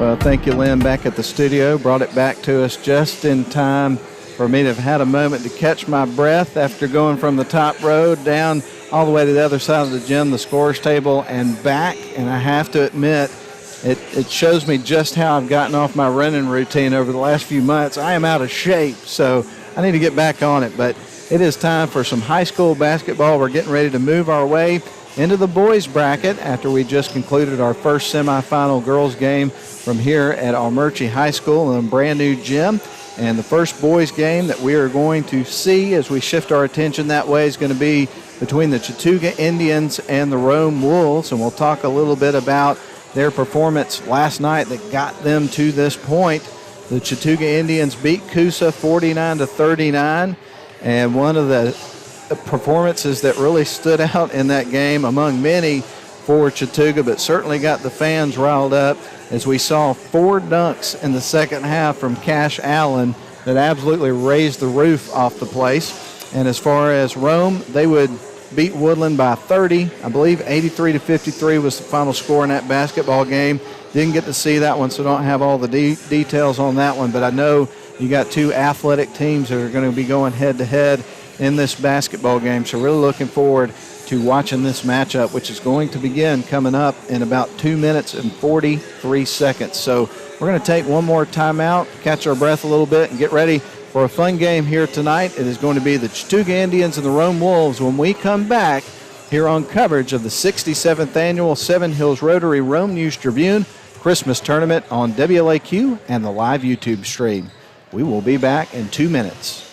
Well, thank you, Lynn, back at the studio. Brought it back to us just in time for me to have had a moment to catch my breath after going from the top road down all the way to the other side of the gym, the scores table, and back. And I have to admit, it shows me just how I've gotten off my running routine over the last few months. I am out of shape, so I need to get back on it. But it is time for some high school basketball. We're getting ready to move our way into the boys bracket after we just concluded our first semifinal girls game from here at Almerchi High School in a brand new gym. And the first boys game that we are going to see as we shift our attention that way is going to be between the Chattooga Indians and the Rome Wolves. And we'll talk a little bit about their performance last night that got them to this point. The Chattooga Indians beat Coosa 49-39. And one of the performances that really stood out in that game among many for Chattooga, but certainly got the fans riled up, as we saw 4 dunks in the second half from Cash Allen that absolutely raised the roof off the place. And as far as Rome, they would beat Woodland by 30. I believe 83-53 was the final score in that basketball game. Didn't get to see that one, so don't have all the details on that one, but I know you got 2 athletic teams that are going to be going head-to-head in this basketball game. So really looking forward to watching this matchup, which is going to begin coming up in about 2 minutes and 43 seconds. So we're going to take one more timeout, catch our breath a little bit, and get ready for a fun game here tonight. It is going to be the Chattooga Indians and the Rome Wolves when we come back here on coverage of the 67th Annual Seven Hills Rotary Rome News Tribune Christmas Tournament on WLAQ and the live YouTube stream. We will be back in 2 minutes.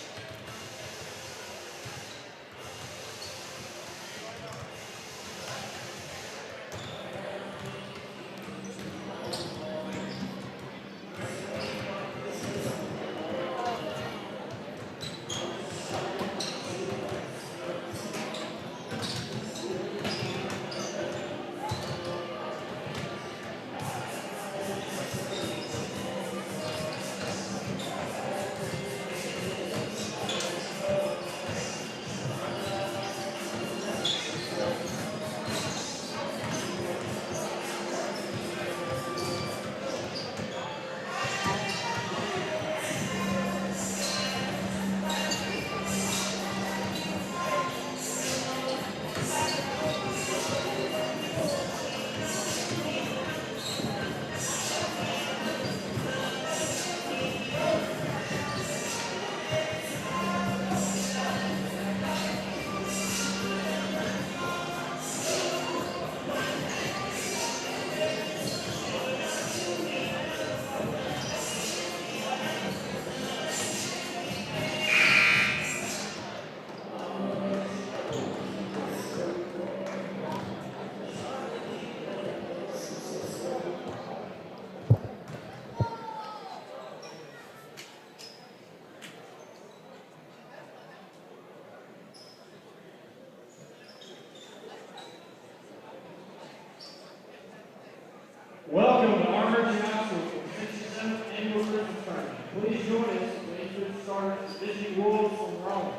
Welcome to RNT High School for the 67th Annual Christmas Tournament. Please join us in the entrance sergeants visiting Wolves from Rome.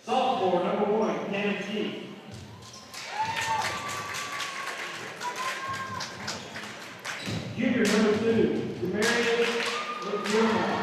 Sophomore number 1, Cam T. Junior number 2, Demarius McDermott.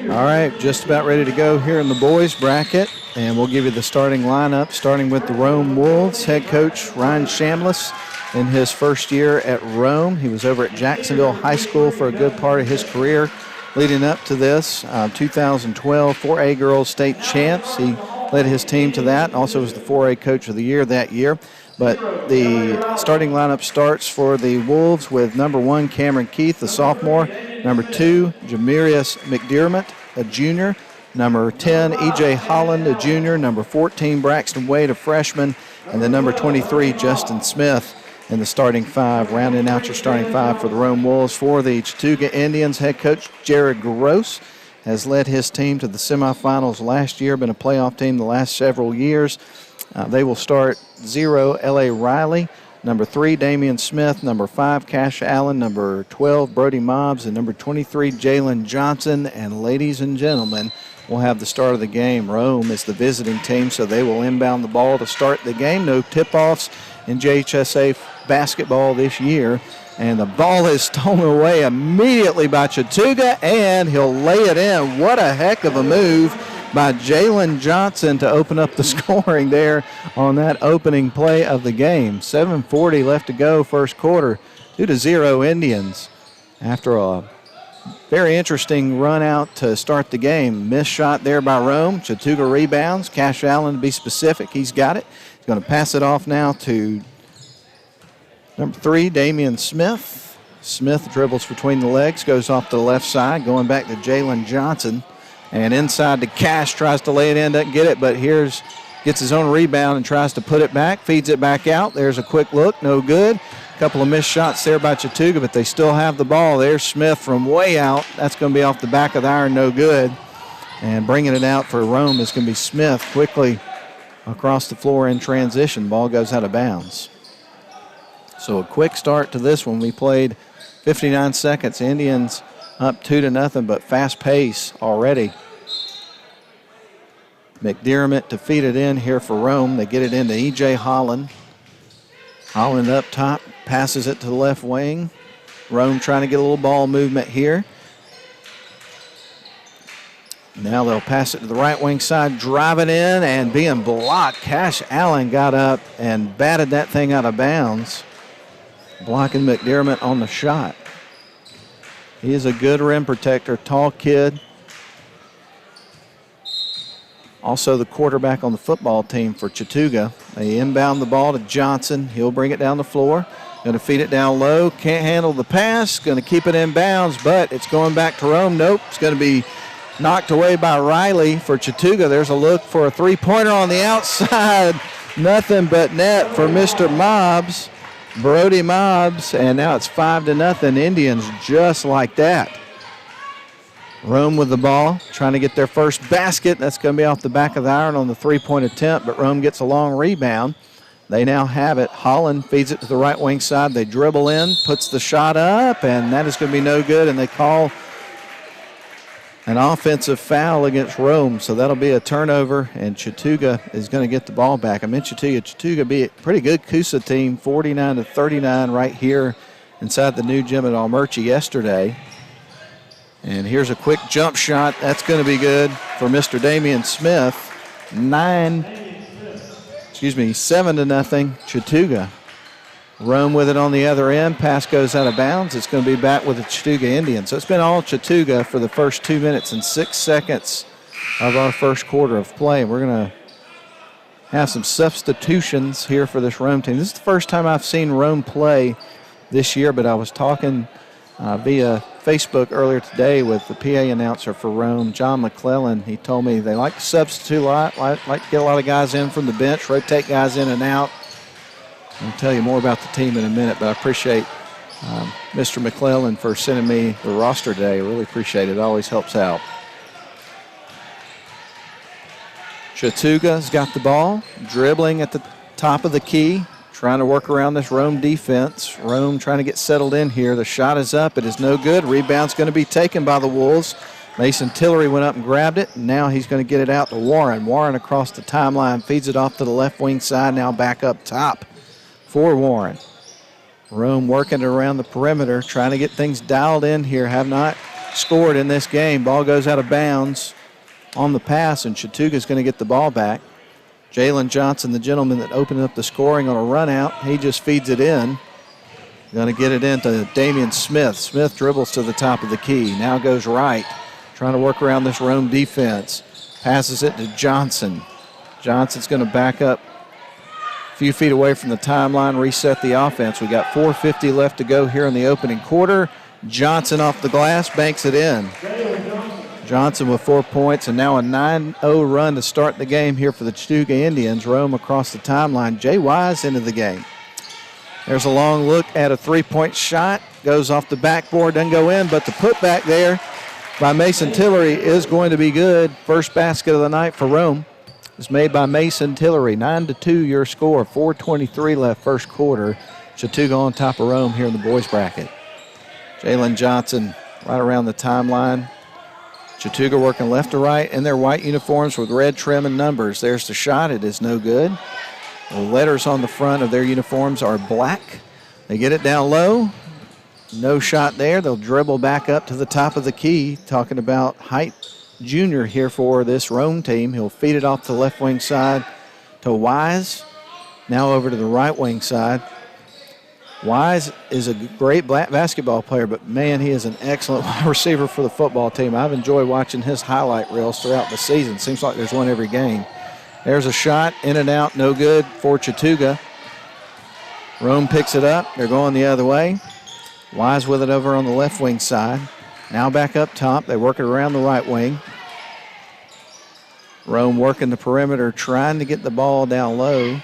All right, just about ready to go here in the boys bracket, and we'll give you the starting lineup, starting with the Rome Wolves. Head coach Ryan Shamliss in his first year at Rome. He was over at Jacksonville High School for a good part of his career leading up to this. 2012 4A girls state champs. He led his team to that, also was the 4A coach of the year that year. But the starting lineup starts for the Wolves with number 1, Cameron Keith, the sophomore, number 2, Jamirius McDermott, a junior, number 10, E.J. Holland, a junior, number 14, Braxton Wade, a freshman, and then number 23, Justin Smith in the starting 5. Rounding out your starting 5 for the Rome Wolves. For the Chattooga Indians, head coach Jared Gross has led his team to the semifinals last year, been a playoff team the last several years. They will start 0, L.A. Riley, number 3, Damian Smith, number 5, Cash Allen, number 12, Brody Mobbs, and number 23, Jalen Johnson. And ladies and gentlemen, we'll have the start of the game. Rome is the visiting team, so they will inbound the ball to start the game. No tip-offs in JHSA basketball this year. And the ball is stolen away immediately by Chattooga, and he'll lay it in. What a heck of a move by Jalen Johnson to open up the scoring there on that opening play of the game. 7:40 left to go, first quarter. 2-0 Indians after a very interesting run out to start the game. Missed shot there by Rome. Chattooga rebounds. Cash Allen, to be specific, he's got it. He's going to pass it off now to number 3, Damian Smith. Smith dribbles between the legs, goes off to the left side, going back to Jalen Johnson. And inside to Cash, tries to lay it in, doesn't get it, but gets his own rebound and tries to put it back, feeds it back out. There's a quick look, no good. A couple of missed shots there by Chattooga, but they still have the ball. There's Smith from way out. That's going to be off the back of the iron, no good. And bringing it out for Rome is going to be Smith quickly across the floor in transition. Ball goes out of bounds. So a quick start to this one. We played 59 seconds. Indians up 2-0, but fast pace already. McDermott to feed it in here for Rome. They get it into E.J. Holland. Holland up top, passes it to the left wing. Rome trying to get a little ball movement here. Now they'll pass it to the right wing side, drive it in, and being blocked. Cash Allen got up and batted that thing out of bounds, blocking McDermott on the shot. He is a good rim protector, tall kid. Also the quarterback on the football team for Chattooga. They inbound the ball to Johnson. He'll bring it down the floor. Going to feed it down low. Can't handle the pass. Going to keep it in bounds, but it's going back to Rome. Nope. It's going to be knocked away by Riley for Chattooga. There's a look for a three-pointer on the outside. Nothing but net for Mr. Mobbs. Brody Mobbs, and now it's 5-0 Indians just like that. Rome with the ball, trying to get their first basket. That's going to be off the back of the iron on the three-point attempt, but Rome gets a long rebound. They now have it. Holland feeds it to the right wing side. They dribble in, puts the shot up, and that is going to be no good, and they call an offensive foul against Rome, so that'll be a turnover, and Chattooga is going to get the ball back. I mentioned to you, Chattooga be a pretty good Coosa team, 49-39 right here inside the new gym at Almerchi yesterday. And here's a quick jump shot. That's going to be good for Mr. Damian Smith. 7-0 Chattooga. Rome with it on the other end. Pass goes out of bounds. It's going to be back with the Chattooga Indians. So it's been all Chattooga for the first 2 minutes and 6 seconds of our first quarter of play. We're going to have some substitutions here for this Rome team. This is the first time I've seen Rome play this year, but I was talking via Facebook earlier today with the PA announcer for Rome, John McClellan. He told me they like to substitute a lot, like to get a lot of guys in from the bench, rotate guys in and out. I'll tell you more about the team in a minute, but I appreciate Mr. McClellan for sending me the roster today. I really appreciate it. It always helps out. Chattooga's got the ball, dribbling at the top of the key, trying to work around this Rome defense. Rome trying to get settled in here. The shot is up. It is no good. Rebound's going to be taken by the Wolves. Mason Tillery went up and grabbed it, and now he's going to get it out to Warren. Warren across the timeline, feeds it off to the left wing side, now back up top for Warren. Rome working around the perimeter, trying to get things dialed in here. Have not scored in this game. Ball goes out of bounds on the pass, and Chattooga's going to get the ball back. Jalen Johnson, the gentleman that opened up the scoring on a run out, he just feeds it in. Going to get it into Damian Smith. Smith dribbles to the top of the key. Now goes right, trying to work around this Rome defense. Passes it to Johnson. Johnson's going to back up a few feet away from the timeline, reset the offense. We got 4:50 left to go here in the opening quarter. Johnson off the glass, banks it in. Johnson with 4 points, and now a 9-0 run to start the game here for the Chattooga Indians. Rome across the timeline. Jay Wise into the game. There's a long look at a three-point shot. Goes off the backboard, doesn't go in, but the putback there by Mason Tillery is going to be good. First basket of the night for Rome. is made by Mason Tillery. 9-2 your score. 4:23 left first quarter. Chattooga on top of Rome here in the boys bracket. Jalen Johnson right around the timeline. Chattooga working left to right in their white uniforms with red trim and numbers. There's the shot. It is no good. The letters on the front of their uniforms are black. They get it down low. No shot there. They'll dribble back up to the top of the key. Talking about Height Jr. here for this Rome team. He'll feed it off the left wing side to Wise. Now over to the right wing side. Wise is a great basketball player, but, man, he is an excellent wide receiver for the football team. I've enjoyed watching his highlight reels throughout the season. Seems like there's one every game. There's a shot, in and out, no good for Chattooga. Rome picks it up. They're going the other way. Wise with it over on the left wing side. Now back up top. They work it around the right wing. Rome working the perimeter, trying to get the ball down low.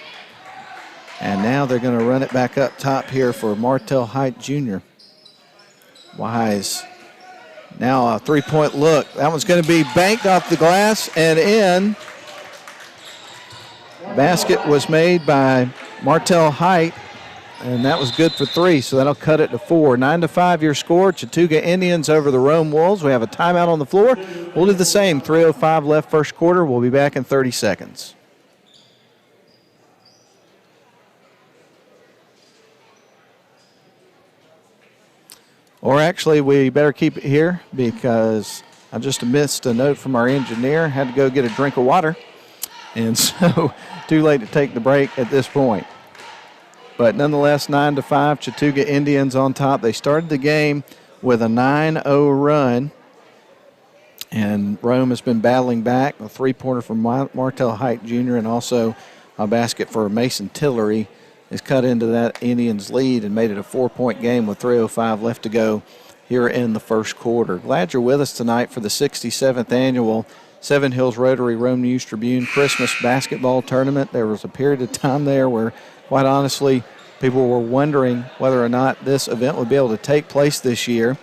And now they're going to run it back up top here for Martell Height Jr. Wise. Now a three-point look. That one's going to be banked off the glass and in. Basket was made by Martell Height, and that was good for three, so that'll cut it to 4. 9-5 your score. Chattooga Indians over the Rome Wolves. We have a timeout on the floor. We'll do the same. 3:05 left first quarter. We'll be back in 30 seconds. Or actually, we better keep it here because I just missed a note from our engineer. Had to go get a drink of water. And so, too late to take the break at this point. But nonetheless, 9-5, Chattooga Indians on top. They started the game with a 9-0 run. And Rome has been battling back. A three-pointer from Martell Height Jr. and also a basket for Mason Tillery has cut into that Indians lead and made it a 4-point game with 3:05 left to go here in the first quarter. Glad you're with us tonight for the 67th annual Seven Hills Rotary Rome News Tribune Christmas basketball tournament. There was a period of time there where, quite honestly, people were wondering whether or not this event would be able to take place this year.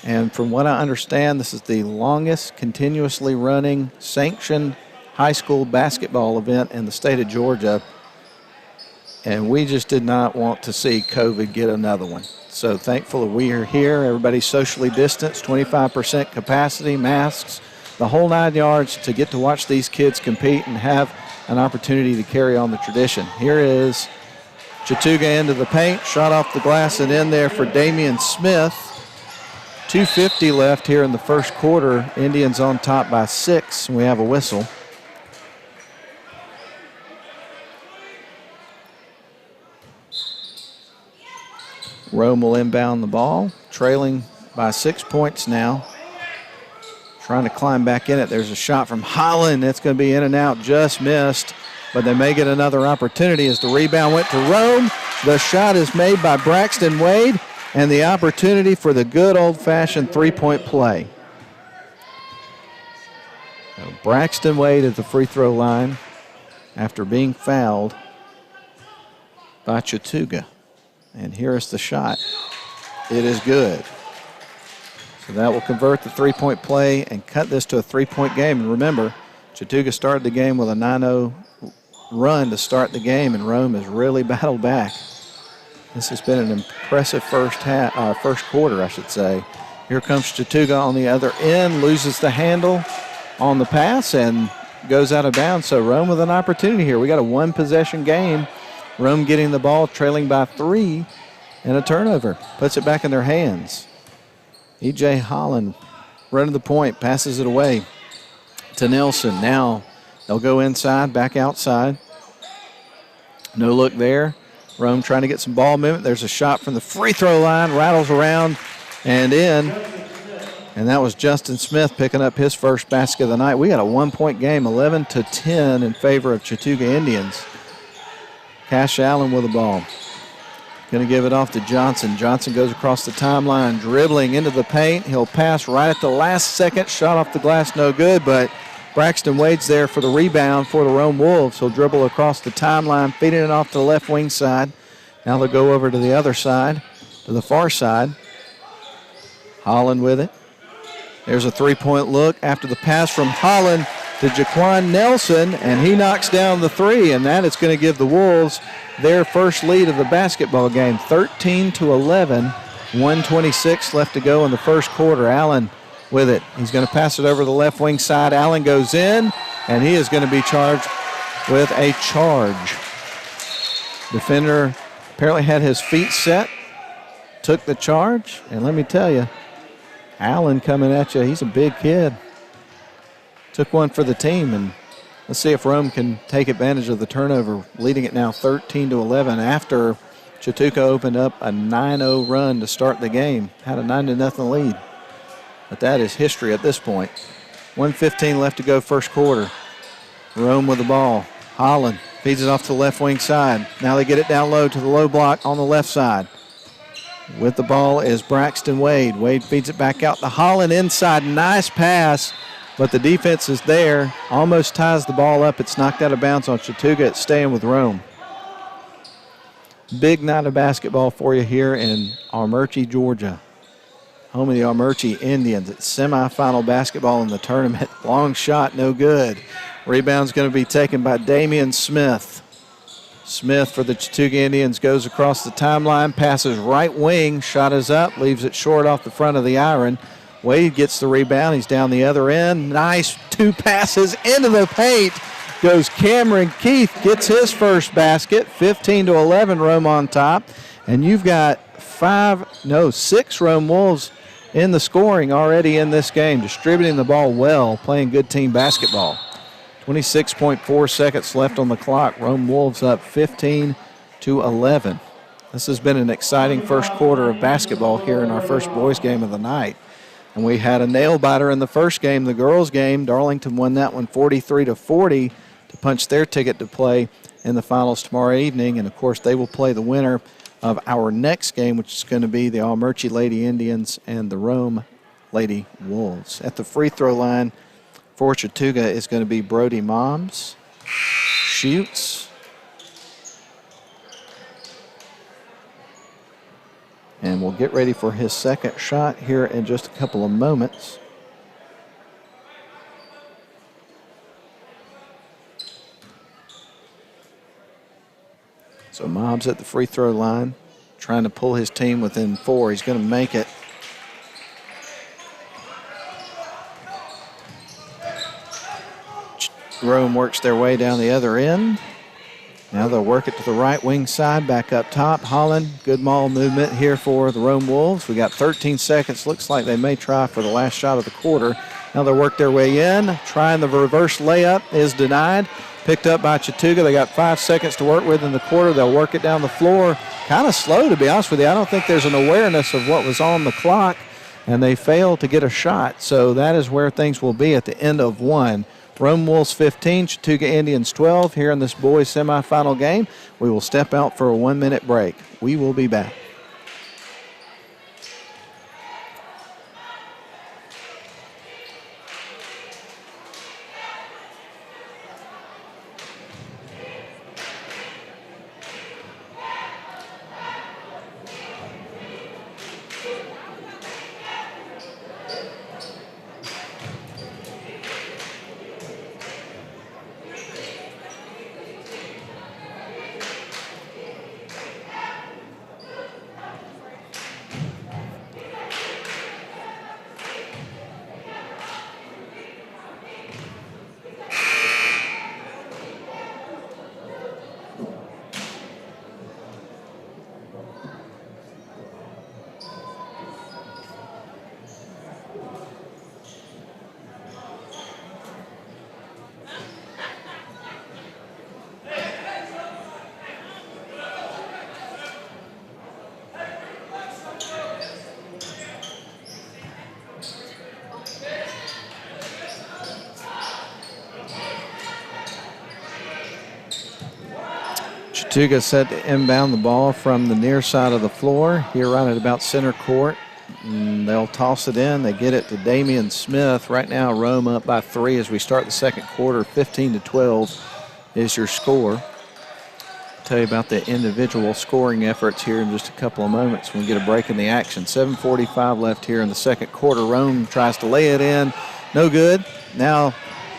And from what I understand, this is the longest continuously running sanctioned high school basketball event in the state of Georgia. And we just did not want to see COVID get another one. So thankfully we are here. Everybody's socially distanced, 25% capacity, masks, the whole 9 yards to get to watch these kids compete and have an opportunity to carry on the tradition. Here is Chattooga into the paint, shot off the glass and in there for Damian Smith. 2:50 left here in the first quarter. Indians on top by 6, and we have a whistle. Rome will inbound the ball, trailing by 6 points now. Trying to climb back in it. There's a shot from Holland. That's going to be in and out, just missed. But they may get another opportunity as the rebound went to Rome. The shot is made by Braxton Wade, and the opportunity for the good old-fashioned three-point play. So Braxton Wade at the free throw line after being fouled by Chattooga. And here is the shot. It is good. So that will convert the three-point play and cut this to a three-point game. And remember, Chattooga started the game with a 9-0 run to start the game, and Rome has really battled back. This has been an impressive first quarter, I should say. Here comes Chattooga on the other end, loses the handle on the pass and goes out of bounds. So Rome with an opportunity here. We got a one-possession game. Rome getting the ball, trailing by 3, and a turnover. Puts it back in their hands. E.J. Holland running the point, passes it away to Nelson. Now they'll go inside, back outside. No look there. Rome trying to get some ball movement. There's a shot from the free throw line, rattles around and in. And that was Justin Smith picking up his first basket of the night. We got a 1-point game, 11-10 in favor of Chattooga Indians. Cash Allen with the ball. Going to give it off to Johnson. Johnson goes across the timeline, dribbling into the paint. He'll pass right at the last second. Shot off the glass, no good, but Braxton Wade's there for the rebound for the Rome Wolves. He'll dribble across the timeline, feeding it off to the left wing side. Now they'll go over to the other side, to the far side. Holland with it. There's a three-point look after the pass from Holland. to Jaquan Nelson, and he knocks down the three, and that is going to give the Wolves their first lead of the basketball game, 13-11. 1:26 left to go in the first quarter. Allen with it. He's going to pass it over the left wing side. Allen goes in, and he is going to be charged with a charge. Defender apparently had his feet set, took the charge, and let me tell you, Allen coming at you, he's a big kid. Took one for the team, and let's see if Rome can take advantage of the turnover, leading it now 13-11 after Chattooga opened up a 9-0 run to start the game, had a 9-0 lead. But that is history at this point. 1:15 left to go first quarter. Rome with the ball. Holland feeds it off to the left wing side. Now they get it down low to the low block on the left side. With the ball is Braxton Wade. Wade feeds it back out to Holland inside. Nice pass, but the defense is there. Almost ties the ball up. It's knocked out of bounds on Chattooga. It's staying with Rome. Big night of basketball for you here in Armurchie, Georgia. Home of the Armurchie Indians. It's semifinal basketball in the tournament. Long shot, no good. Rebound's going to be taken by Damian Smith. Smith for the Chattooga Indians goes across the timeline, passes right wing, shot is up, leaves it short off the front of the iron. Wade gets the rebound. He's down the other end. Nice two passes into the paint. Goes Cameron Keith, gets his first basket. 15-11, Rome on top. And you've got 6 Rome Wolves in the scoring already in this game, distributing the ball well, playing good team basketball. 26.4 seconds left on the clock. Rome Wolves up 15-11. This has been an exciting first quarter of basketball here in our first boys game of the night. And we had a nail-biter in the first game, the girls' game. Darlington won that one 43-40 to punch their ticket to play in the finals tomorrow evening. And, of course, they will play the winner of our next game, which is going to be the Armurchie Lady Indians and the Rome Lady Wolves. At the free throw line for Chattooga is going to be Brody Moms. Shoots. And we'll get ready for his second shot here in just a couple of moments. So Mobbs at the free throw line, trying to pull his team within 4. He's going to make it. Rome works their way down the other end. Now they'll work it to the right wing side, back up top. Holland, good ball movement here for the Rome Wolves. We got 13 seconds. Looks like they may try for the last shot of the quarter. Now they'll work their way in. Trying the reverse layup is denied. Picked up by Chattooga. They got 5 seconds to work with in the quarter. They'll work it down the floor. Kind of slow, to be honest with you. I don't think there's an awareness of what was on the clock, and they failed to get a shot. So that is where things will be at the end of one. Rome Wolves 15, Chattooga Indians 12 here in this boys semifinal game. We will step out for a 1-minute break. We will be back. Chattooga set to inbound the ball from the near side of the floor here right at about center court. And they'll toss it in. They get it to Damian Smith. Right now, Rome up by 3 as we start the second quarter. 15-12 is your score. I'll tell you about the individual scoring efforts here in just a couple of moments when we get a break in the action. 7:45 left here in the second quarter. Rome tries to lay it in. No good. Now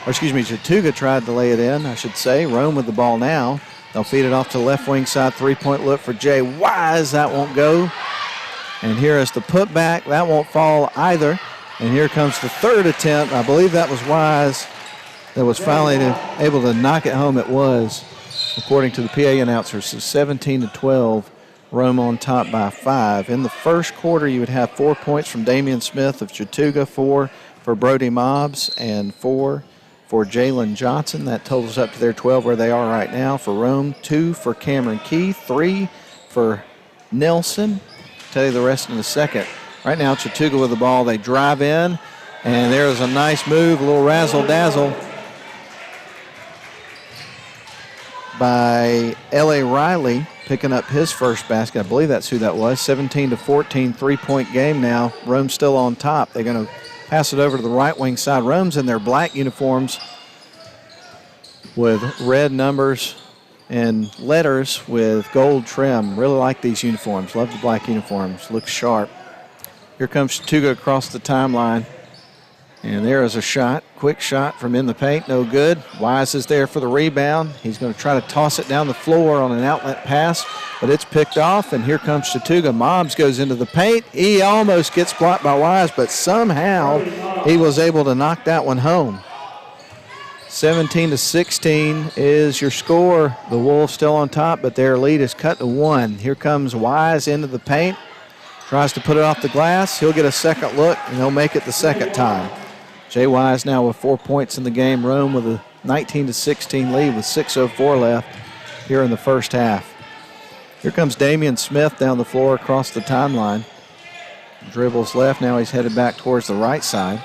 Chattooga tried to lay it in, I should say. Rome with the ball now. They'll feed it off to the left wing side. Three-point look for Jay Wise. That won't go. And here is the putback. That won't fall either. And here comes the third attempt. I believe that was Wise that was finally able to knock it home. It was, according to the PA announcers. So 17-12, Rome on top by 5. In the first quarter, you would have 4 points from Damian Smith of Chattooga, 4 for Brody Mobbs, and 4 for Jalen Johnson. That totals up to their 12 where they are right now. For Rome, 2 for Cameron Keith, 3 for Nelson. Tell you the rest in a second. Right now, Chattooga with the ball. They drive in, and there's a nice move, a little razzle-dazzle by L.A. Riley, picking up his first basket. I believe that's who that was. 17-14, three-point game now. Rome's still on top. They're going to pass it over to the right wing side. Rome's in their black uniforms with red numbers and letters with gold trim. Really like these uniforms. Love the black uniforms. Looks sharp. Here comes Chattooga across the timeline. And there is a shot. Quick shot from in the paint. No good. Wise is there for the rebound. He's going to try to toss it down the floor on an outlet pass, but it's picked off, and here comes Chattooga. Mobbs goes into the paint. He almost gets blocked by Wise, but somehow he was able to knock that one home. 17-16 is your score. The Wolves still on top, but their lead is cut to 1. Here comes Wise into the paint. Tries to put it off the glass. He'll get a second look, and he'll make it the second time. Jay Wise now with 4 points in the game. Rome with a 19-16 lead with 6:04 left here in the first half. Here comes Damian Smith down the floor across the timeline. Dribbles left. Now he's headed back towards the right side.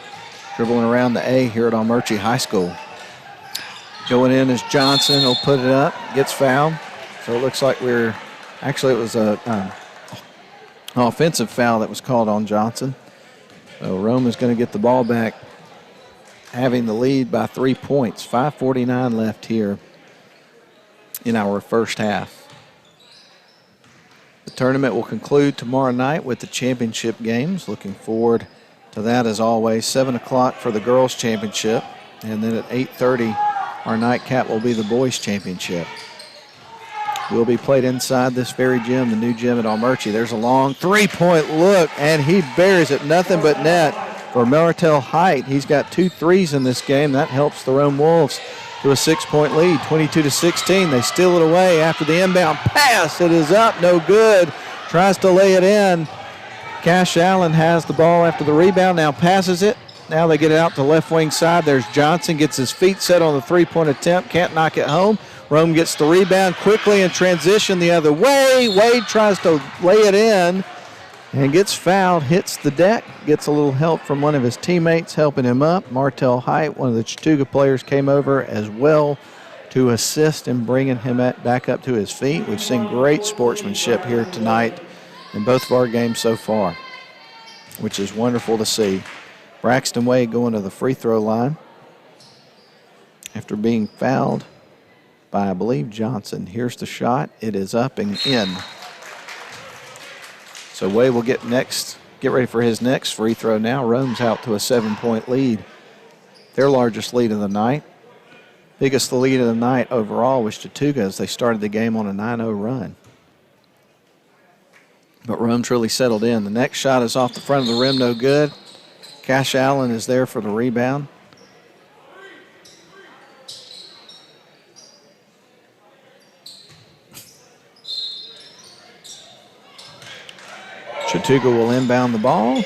Dribbling around the A here at Almerchi High School. Going in is Johnson. He'll put it up. Gets fouled. So it looks like it was an offensive foul that was called on Johnson. So Rome is going to get the ball back, having the lead by 3 points. 5:49 left here in our first half. The tournament will conclude tomorrow night with the championship games. Looking forward to that as always. 7 o'clock for the girls' championship, and then at 8:30 our nightcap will be the boys' championship. Will be played inside this very gym, the new gym at Almerchi. There's a long three-point look, and he buries it. Nothing but net for Martell Height. He's got 2 threes in this game. That helps the Rome Wolves to a 6-point lead, 22-16. They steal it away after the inbound pass. It is up, no good. Tries to lay it in. Cash Allen has the ball after the rebound, now passes it. Now they get it out to left wing side. There's Johnson, gets his feet set on the three-point attempt, can't knock it home. Rome gets the rebound quickly in transition the other way. Wade tries to lay it in and gets fouled, hits the deck, gets a little help from one of his teammates helping him up. Martell Height, one of the Chattooga players, came over as well to assist in bringing him back up to his feet. We've seen great sportsmanship here tonight in both of our games so far, which is wonderful to see. Braxton Wade going to the free throw line after being fouled by, I believe, Johnson. Here's the shot. It is up and in. So Wade will get ready for his next free throw now. Rome's out to a 7-point lead. Their largest lead of the night. Biggest lead of the night overall was Chattooga as they started the game on a 9-0 run. But Rome's really settled in. The next shot is off the front of the rim, no good. Cash Allen is there for the rebound. Chattooga will inbound the ball.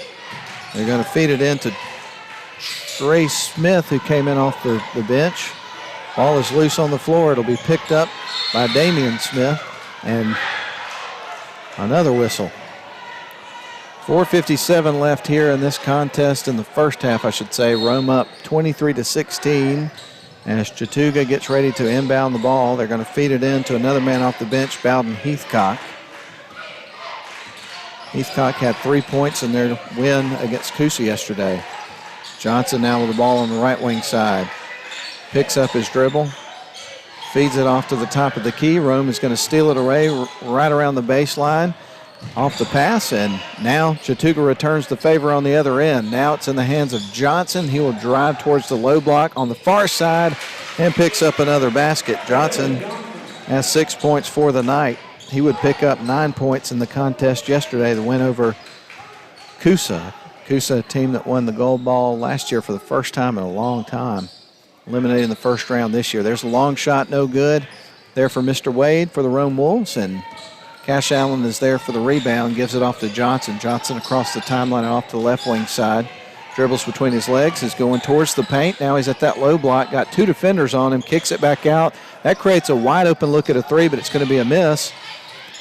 They're going to feed it into Trey Smith, who came in off the bench. Ball is loose on the floor. It'll be picked up by Damian Smith, and another whistle. 4:57 left here in this contest in the first half, I should say. Rome up 23-16 as Chattooga gets ready to inbound the ball. They're going to feed it in to another man off the bench, Bowden Heathcock. Heathcock had 3 points in their win against Coosa yesterday. Johnson now with the ball on the right wing side. Picks up his dribble. Feeds it off to the top of the key. Rome is going to steal it away right around the baseline. off the pass, and now Chattooga returns the favor on the other end. Now it's in the hands of Johnson. He will drive towards the low block on the far side and picks up another basket. Johnson has 6 points for the night. He would pick up 9 points in the contest yesterday, the win over Coosa. Coosa, a team that won the gold ball last year for the first time in a long time, eliminating the first round this year. There's a long shot, no good. There for Mr. Wade for the Rome Wolves, and Cash Allen is there for the rebound, gives it off to Johnson. Johnson across the timeline and off to the left wing side. Dribbles between his legs, is going towards the paint. Now he's at that low block, got 2 defenders on him, kicks it back out. That creates a wide open look at a 3, but it's going to be a miss.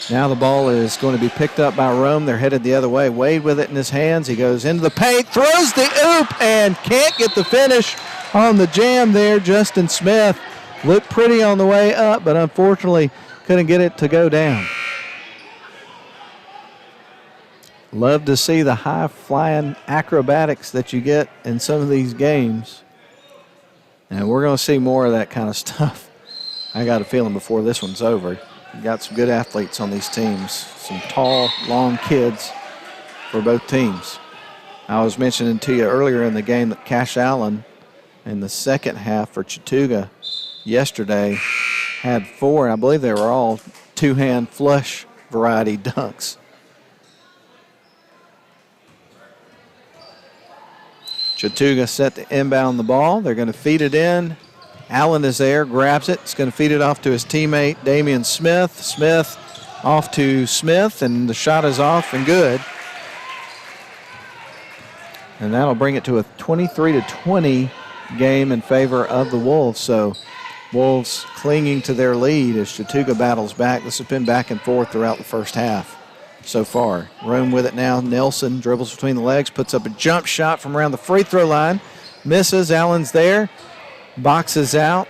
Now the ball is going to be picked up by Rome. They're headed the other way. Wade with it in his hands. He goes into the paint, throws the oop, and can't get the finish on the jam there. Justin Smith looked pretty on the way up, but unfortunately couldn't get it to go down. Love to see the high-flying acrobatics that you get in some of these games. And we're going to see more of that kind of stuff, I got a feeling, before this one's over. You got some good athletes on these teams, some tall, long kids for both teams. I was mentioning to you earlier in the game that Cash Allen in the second half for Chattooga yesterday had 4, I believe they were all two-hand flush variety dunks. Chattooga set to inbound the ball. They're going to feed it in. Allen is there, grabs it. He's going to feed it off to his teammate, Damian Smith. Smith off to Smith, and the shot is off and good. And that'll bring it to a 23-20 game in favor of the Wolves. So Wolves clinging to their lead as Chattooga battles back. This has been back and forth throughout the first half so far. Rome with it now. Nelson dribbles between the legs, puts up a jump shot from around the free throw line. Misses. Allen's there. Boxes out.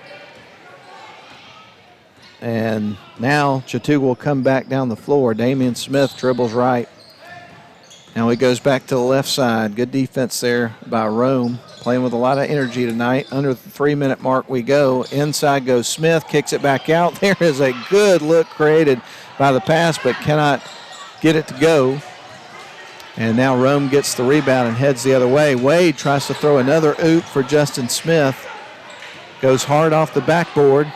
And now Chattooga will come back down the floor. Damian Smith dribbles right. Now he goes back to the left side. Good defense there by Rome. Playing with a lot of energy tonight. Under the 3-minute mark we go. Inside goes Smith. Kicks it back out. There is a good look created by the pass, but cannot get it to go. And now Rome gets the rebound and heads the other way. Wade tries to throw another oop for Justin Smith. Goes hard off the backboard.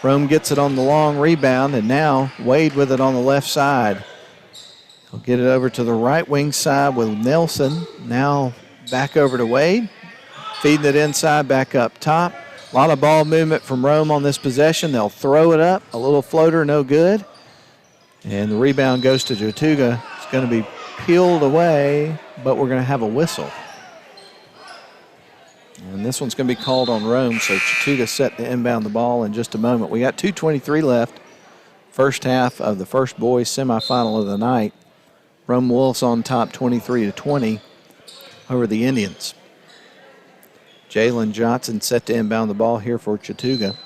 Rome gets it on the long rebound, and now Wade with it on the left side. He'll get it over to the right wing side with Nelson. Now back over to Wade. Feeding it inside, back up top. A lot of ball movement from Rome on this possession. They'll throw it up. A little floater, no good. And the rebound goes to Chattooga. It's going to be peeled away, but we're going to have a whistle. And this one's going to be called on Rome, so Chattooga set to inbound the ball in just a moment. We got 2:23 left. First half of the first boys semifinal of the night. Rome Wolves on top 23-20 over the Indians. Jalen Johnson set to inbound the ball here for Chattooga.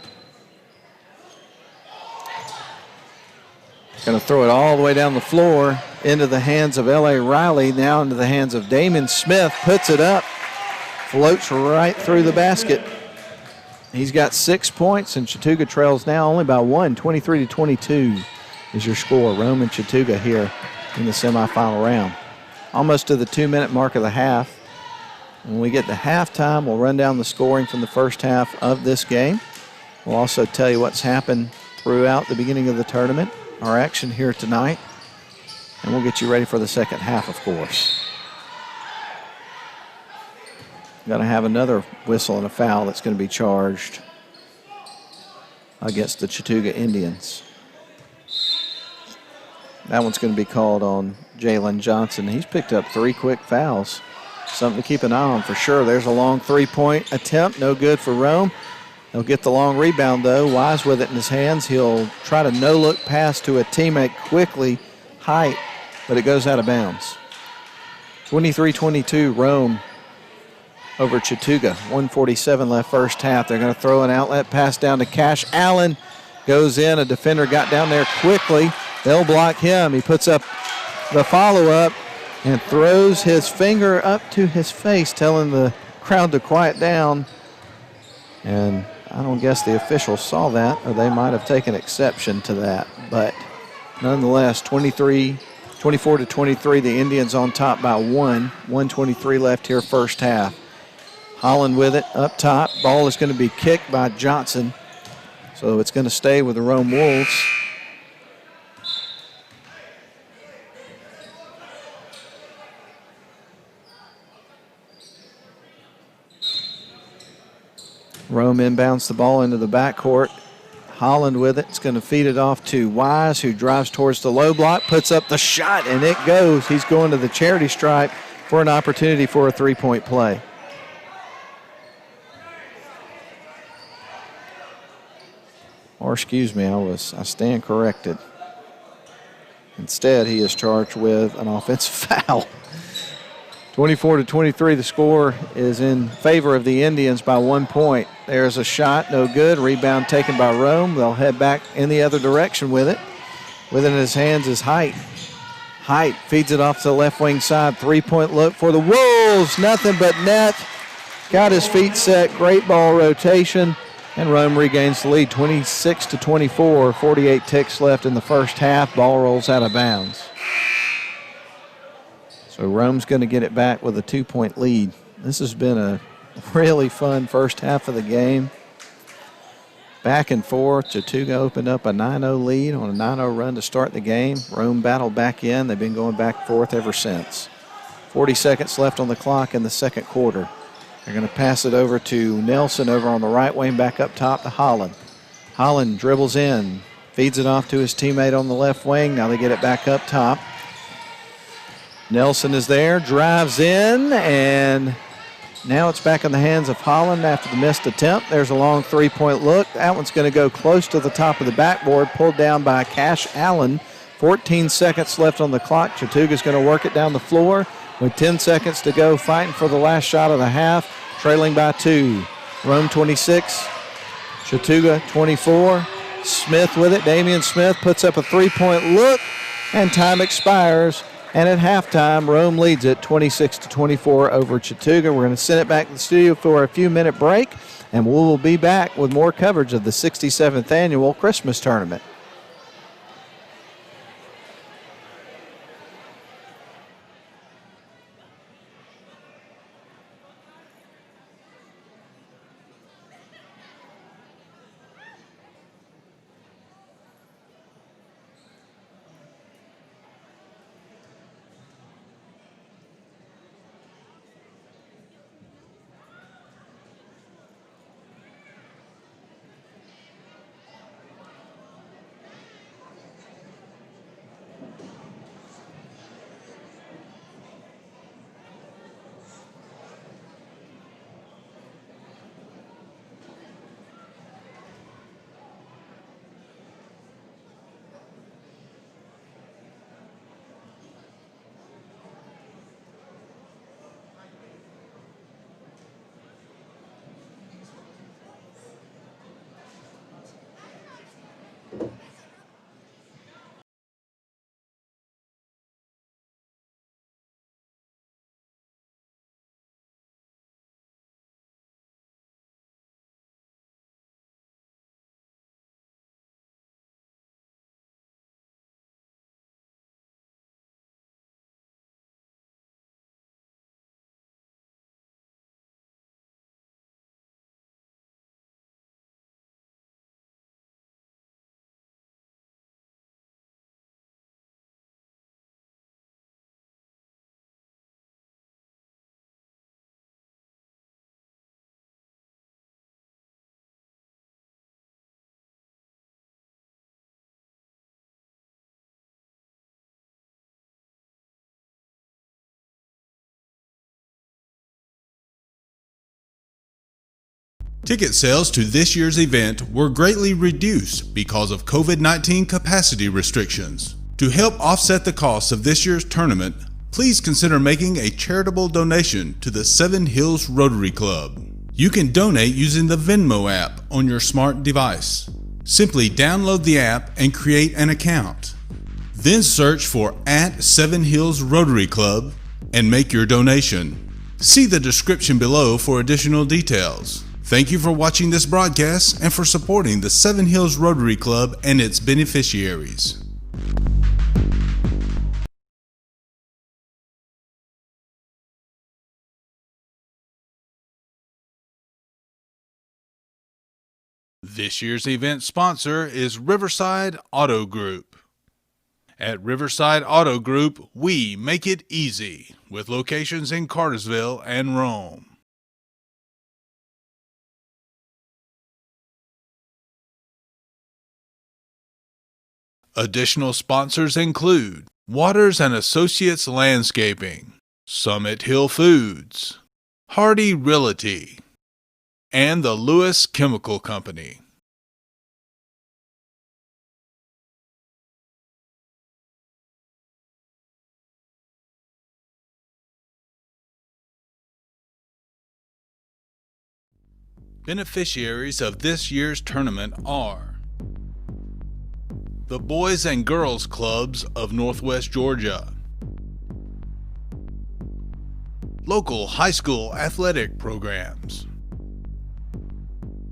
Going to throw it all the way down the floor into the hands of L.A. Riley, now into the hands of Damon Smith. Puts it up, floats right through the basket. He's got 6 points, and Chattooga trails now only by 1. 23-22 is your score. Rome and Chattooga here in the semifinal round. Almost to the 2-minute mark of the half. When we get to halftime, we'll run down the scoring from the first half of this game. We'll also tell you what's happened throughout the beginning of the tournament, our action here tonight, and we'll get you ready for the second half, of course. Going to have another whistle and a foul that's going to be charged against the Chattooga Indians. That one's going to be called on Jalen Johnson. He's picked up 3 quick fouls. Something to keep an eye on for sure. There's a long three-point attempt. No good for Rome. He'll get the long rebound, though. Wise with it in his hands. He'll try to no-look pass to a teammate quickly. Height, but it goes out of bounds. 23-22, Rome over Chattooga. 1:47 left first half. They're going to throw an outlet pass down to Cash Allen. Goes in. A defender got down there quickly. They'll block him. He puts up the follow-up and throws his finger up to his face, telling the crowd to quiet down. And I don't guess the officials saw that, or they might have taken exception to that. But nonetheless, 23-22 24-23, the Indians on top by 1. 1:23 left here first half. Holland with it up top. Ball is going to be kicked by Johnson. So it's going to stay with the Rome Wolves. Rome inbounds the ball into the backcourt. Holland with it. It's going to feed it off to Wise, who drives towards the low block, puts up the shot, and it goes. He's going to the charity stripe for an opportunity for a three-point play. Or excuse me, I stand corrected. Instead, he is charged with an offensive foul. 24-23, the score is in favor of the Indians by 1 point. There's a shot, no good. Rebound taken by Rome. They'll head back in the other direction with it. With it in his hands is Height. Height feeds it off to the left wing side. Three-point look for the Wolves. Nothing but net. Got his feet set. Great ball rotation. And Rome regains the lead, 26-24. 48 ticks left in the first half. Ball rolls out of bounds. So Rome's going to get it back with a 2-point lead. This has been a really fun first half of the game. Back and forth. Chattooga opened up a 9-0 lead on a 9-0 run to start the game. Rome battled back in. They've been going back and forth ever since. 40 seconds left on the clock in the second quarter. They're going to pass it over to Nelson over on the right wing, back up top to Holland. Holland dribbles in, feeds it off to his teammate on the left wing. Now they get it back up top. Nelson is there, drives in, and now it's back in the hands of Holland after the missed attempt. There's a long three-point look. That one's going to go close to the top of the backboard, pulled down by Cash Allen. 14 seconds left on the clock. Chattooga's going to work it down the floor with 10 seconds to go, fighting for the last shot of the half, trailing by 2. Rome 26, Chattooga 24. Smith with it. Damian Smith puts up a three-point look, and time expires. And at halftime, Rome leads it 26-24 over Chattooga. We're going to send it back to the studio for a few-minute break, and we will be back with more coverage of the 67th Annual Christmas Tournament. Ticket sales to this year's event were greatly reduced because of COVID-19 capacity restrictions. To help offset the costs of this year's tournament, please consider making a charitable donation to the Seven Hills Rotary Club. You can donate using the Venmo app on your smart device. Simply download the app and create an account. Then search for @Seven Hills Rotary Club and make your donation. See the description below for additional details. Thank you for watching this broadcast and for supporting the Seven Hills Rotary Club and its beneficiaries. This year's event sponsor is Riverside Auto Group. At Riverside Auto Group, we make it easy, with locations in Cartersville and Rome. Additional sponsors include Waters and Associates Landscaping, Summit Hill Foods, Hardy Realty, and the Lewis Chemical Company. Beneficiaries of this year's tournament are the Boys and Girls Clubs of Northwest Georgia, local high school athletic programs,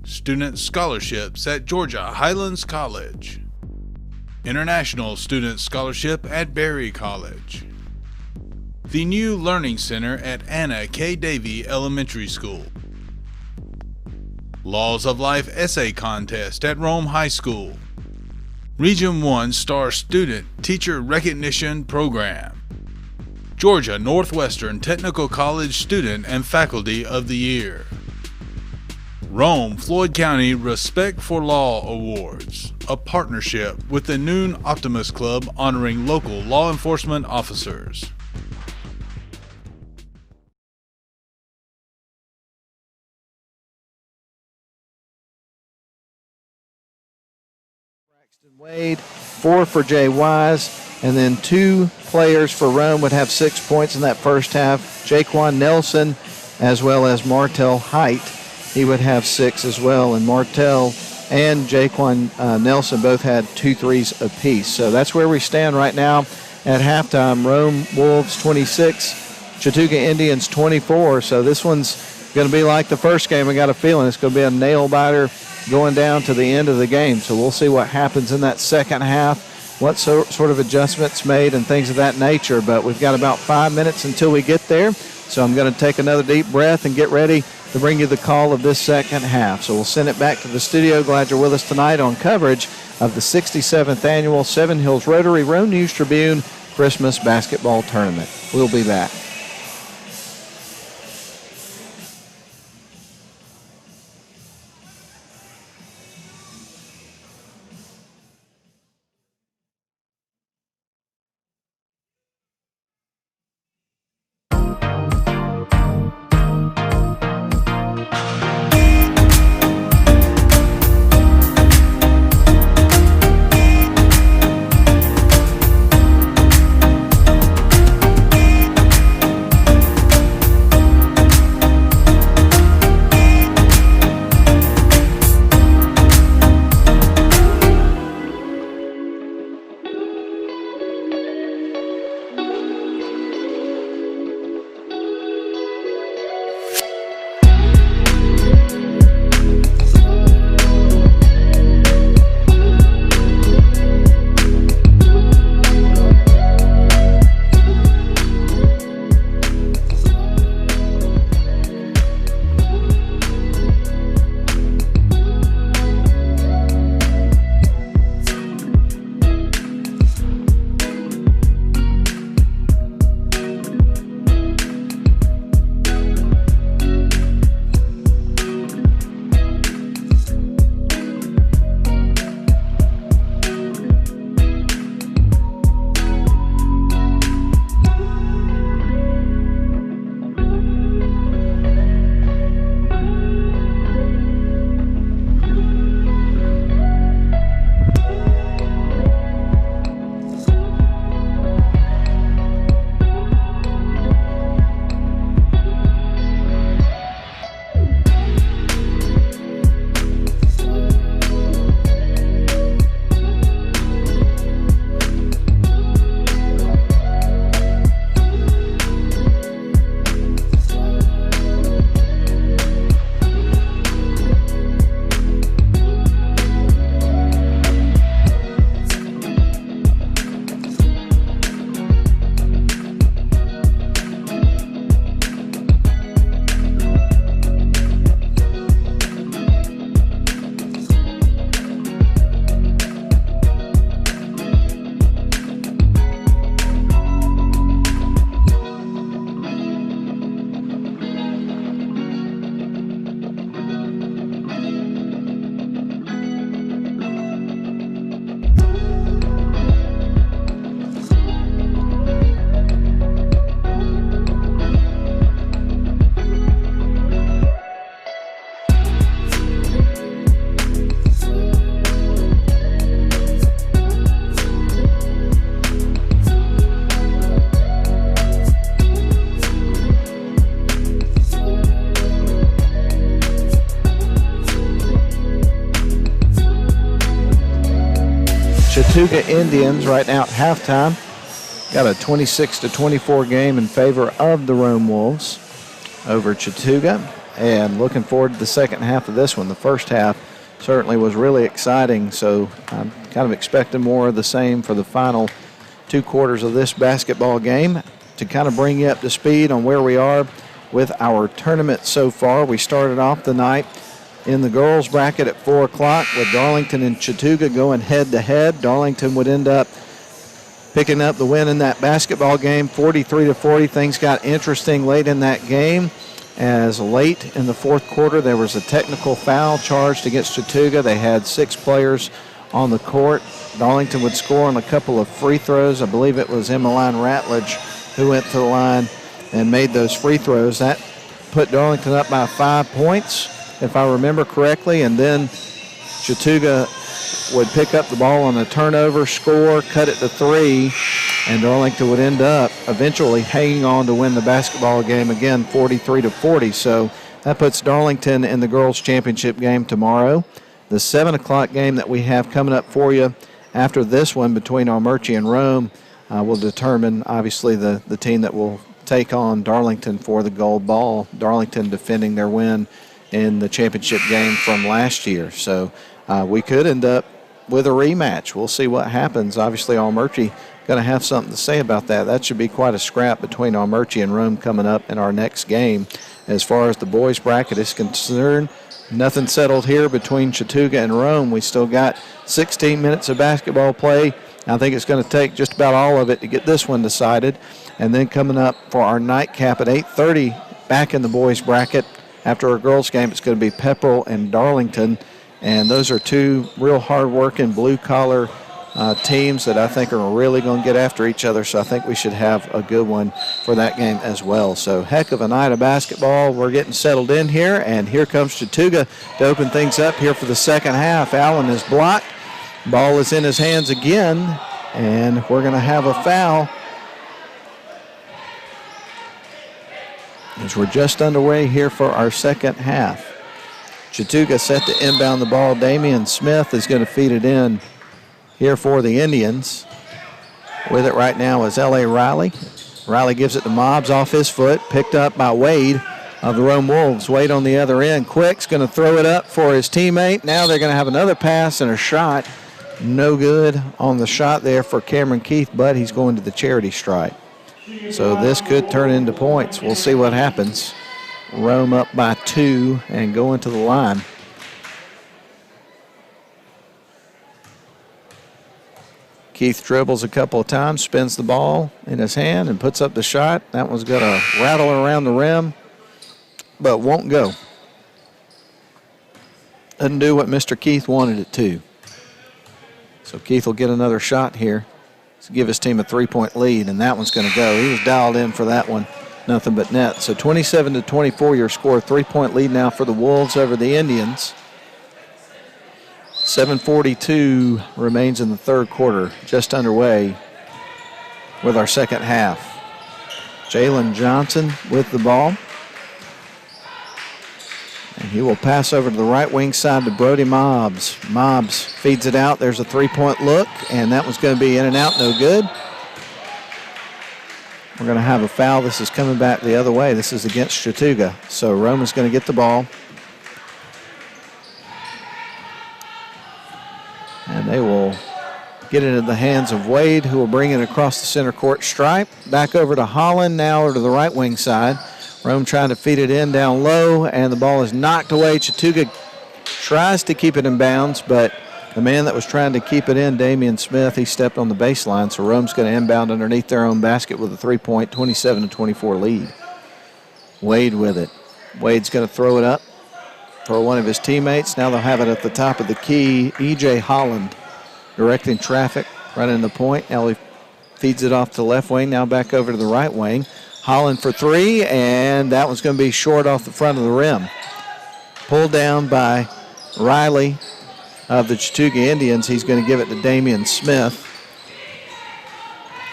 student scholarships at Georgia Highlands College, International Student Scholarship at Berry College, the new Learning Center at Anna K. Davey Elementary School, Laws of Life Essay Contest at Rome High School, Region 1 Star Student Teacher Recognition Program, Georgia Northwestern Technical College Student and Faculty of the Year, Rome Floyd County Respect for Law Awards, a partnership with the Noon Optimist Club honoring local law enforcement officers. Wade, 4 for Jay Wise, and then 2 players for Rome would have 6 points in that first half. Jaquan Nelson as well as Martell Height, he would have 6 as well, and Martell and Jaquan Nelson both had 2 threes apiece. So that's where we stand right now at halftime. Rome Wolves 26, Chattooga Indians 24. So this one's going to be like the first game. I got a feeling it's going to be a nail biter going down to the end of the game. So we'll see what happens in that second half, what sort of adjustments made and things of that nature. But we've got about 5 minutes until we get there. So I'm going to take another deep breath and get ready to bring you the call of this second half. So we'll send it back to the studio. Glad you're with us tonight on coverage of the 67th Annual Seven Hills Rotary Rome News Tribune Christmas Basketball Tournament. We'll be back. Chattooga Indians right now at halftime. Got a 26-24 game in favor of the Rome Wolves over Chattooga. And looking forward to the second half of this one. The first half certainly was really exciting, so I'm kind of expecting more of the same for the final 2 quarters of this basketball game. To kind of bring you up to speed on where we are with our tournament so far, we started off the night in the girls bracket at 4 o'clock with Darlington and Chattooga going head-to-head. Darlington would end up picking up the win in that basketball game, 43-40. Things got interesting late in that game, as late in the fourth quarter there was a technical foul charged against Chattooga. They had 6 players on the court. Darlington would score on a couple of free throws. I believe it was Emmeline Ratledge who went to the line and made those free throws. That put Darlington up by 5 points, if I remember correctly, and then Chattooga would pick up the ball on a turnover, score, cut it to 3, and Darlington would end up eventually hanging on to win the basketball game again, 43-40. So that puts Darlington in the girls' championship game tomorrow. The 7 o'clock game that we have coming up for you after this one between Armurchie and Rome will determine, obviously, the team that will take on Darlington for the gold ball. Darlington defending their win in the championship game from last year. So we could end up with a rematch. We'll see what happens. Obviously, Armurchie going to have something to say about that. That should be quite a scrap between Armurchie and Rome coming up in our next game. As far as the boys bracket is concerned, nothing settled here between Chattooga and Rome. We still got 16 minutes of basketball play. I think it's going to take just about all of it to get this one decided. And then coming up for our nightcap at 8:30 back in the boys bracket after our girls game, it's going to be Pepperell and Darlington. And those are 2 real hard-working blue-collar teams that I think are really going to get after each other. So I think we should have a good one for that game as well. So heck of a night of basketball. We're getting settled in here, and here comes Chattooga to open things up here for the second half. Allen is blocked. Ball is in his hands again, and we're going to have a foul as we're just underway here for our second half. Chattooga set to inbound the ball. Damian Smith is going to feed it in here for the Indians. With it right now is L.A. Riley. Riley gives it to Mobbs off his foot, picked up by Wade of the Rome Wolves. Wade on the other end. Quick's going to throw it up for his teammate. Now they're going to have another pass and a shot. No good on the shot there for Cameron Keith, but he's going to the charity stripe. So this could turn into points. We'll see what happens. Rome up by 2 and going to the line. Keith dribbles a couple of times, spins the ball in his hand and puts up the shot. That one's going to rattle around the rim, but won't go. Doesn't do what Mr. Keith wanted it to. So Keith will get another shot here to give his team a 3-point lead, and that one's going to go. He was dialed in for that one. Nothing but net. So 27-24 your score. 3-point lead now for the Wolves over the Indians. 7:42 remains in the third quarter, just underway with our second half. Jalen Johnson with the ball. And he will pass over to the right wing side to Brody Mobbs. Mobbs feeds it out. There's a 3-point look, and that one's going to be in and out, no good. We're going to have a foul. This is coming back the other way. This is against Chattooga. So Rome is going to get the ball. And they will get it into the hands of Wade, who will bring it across the center court stripe. Back over to Holland, now over to the right wing side. Rome trying to feed it in down low, and the ball is knocked away. Chattooga tries to keep it in bounds, but the man that was trying to keep it in, Damian Smith, he stepped on the baseline, so Rome's going to inbound underneath their own basket with a 3-point, 27-24 lead. Wade with it. Wade's going to throw it up for one of his teammates. Now they'll have it at the top of the key. E.J. Holland directing traffic, running the point. Now he feeds it off to the left wing, now back over to the right wing. Holland for 3, and that one's going to be short off the front of the rim. Pulled down by Riley of the Chattooga Indians. He's going to give it to Damian Smith.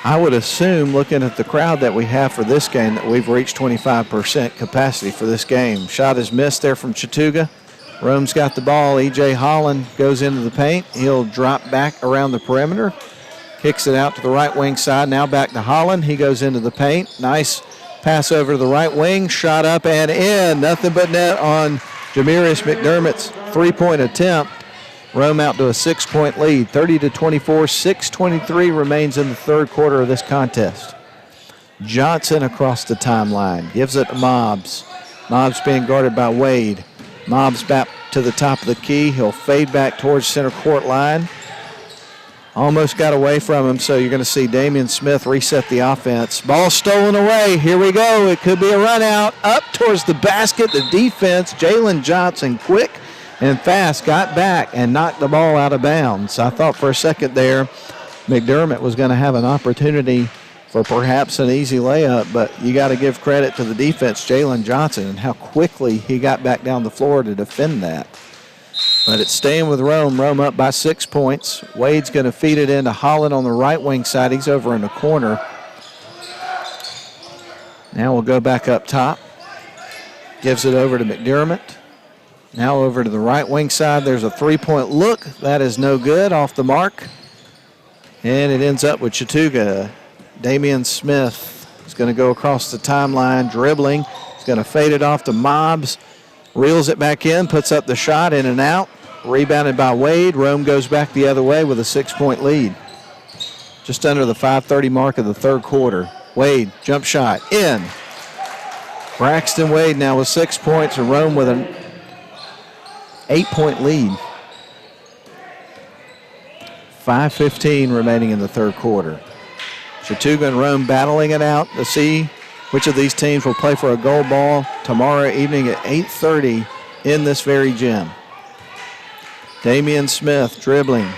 I would assume, looking at the crowd that we have for this game, that we've reached 25% capacity for this game. Shot is missed there from Chattooga. Rome's got the ball. E.J. Holland goes into the paint. He'll drop back around the perimeter. Kicks it out to the right wing side. Now back to Holland. He goes into the paint. Nice pass over to the right wing. Shot up and in. Nothing but net on Jamirius McDermott's three-point attempt. Rome out to a 6-point lead. 30-24. 6:23 remains in the third quarter of this contest. Johnson across the timeline. Gives it to Mobbs. Mobbs being guarded by Wade. Mobbs back to the top of the key. He'll fade back towards center court line. Almost got away from him, so you're going to see Damian Smith reset the offense. Ball stolen away. Here we go. It could be a run out. Up towards the basket. The defense, Jalen Johnson, quick and fast, got back and knocked the ball out of bounds. I thought for a second there McDermott was going to have an opportunity for perhaps an easy layup, but you got to give credit to the defense, Jalen Johnson, and how quickly he got back down the floor to defend that. But it's staying with Rome. Rome up by 6 points. Wade's going to feed it into Holland on the right wing side. He's over in the corner. Now we'll go back up top. Gives it over to McDermott. Now over to the right wing side. There's a three-point look. That is no good, off the mark. And it ends up with Chattooga. Damian Smith is going to go across the timeline, dribbling. He's going to fade it off to Mobbs. Reels it back in, puts up the shot, in and out. Rebounded by Wade. Rome goes back the other way with a 6-point lead. Just under the 5:30 mark of the third quarter. Wade, jump shot, in. Braxton Wade now with 6 points, and Rome with an 8-point lead. 5:15 remaining in the third quarter. Chattooga and Rome battling it out to see which of these teams will play for a gold ball tomorrow evening at 8:30 in this very gym. Damian Smith dribbling,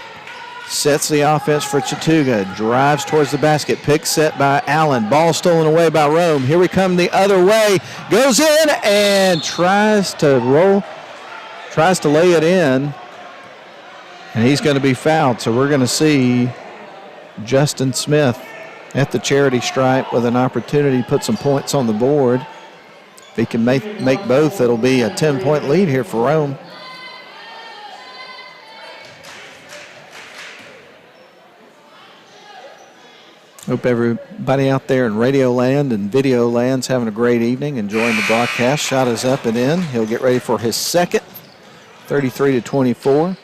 sets the offense for Chattooga, drives towards the basket, pick set by Allen, ball stolen away by Rome. Here we come the other way, goes in and tries to lay it in, and he's going to be fouled. So we're going to see Justin Smith at the charity stripe with an opportunity to put some points on the board. If he can make both, it'll be a 10-point lead here for Rome. Hope everybody out there in radio land and video land's having a great evening, enjoying the broadcast. Shot is up and in. He'll get ready for his second, 33-24.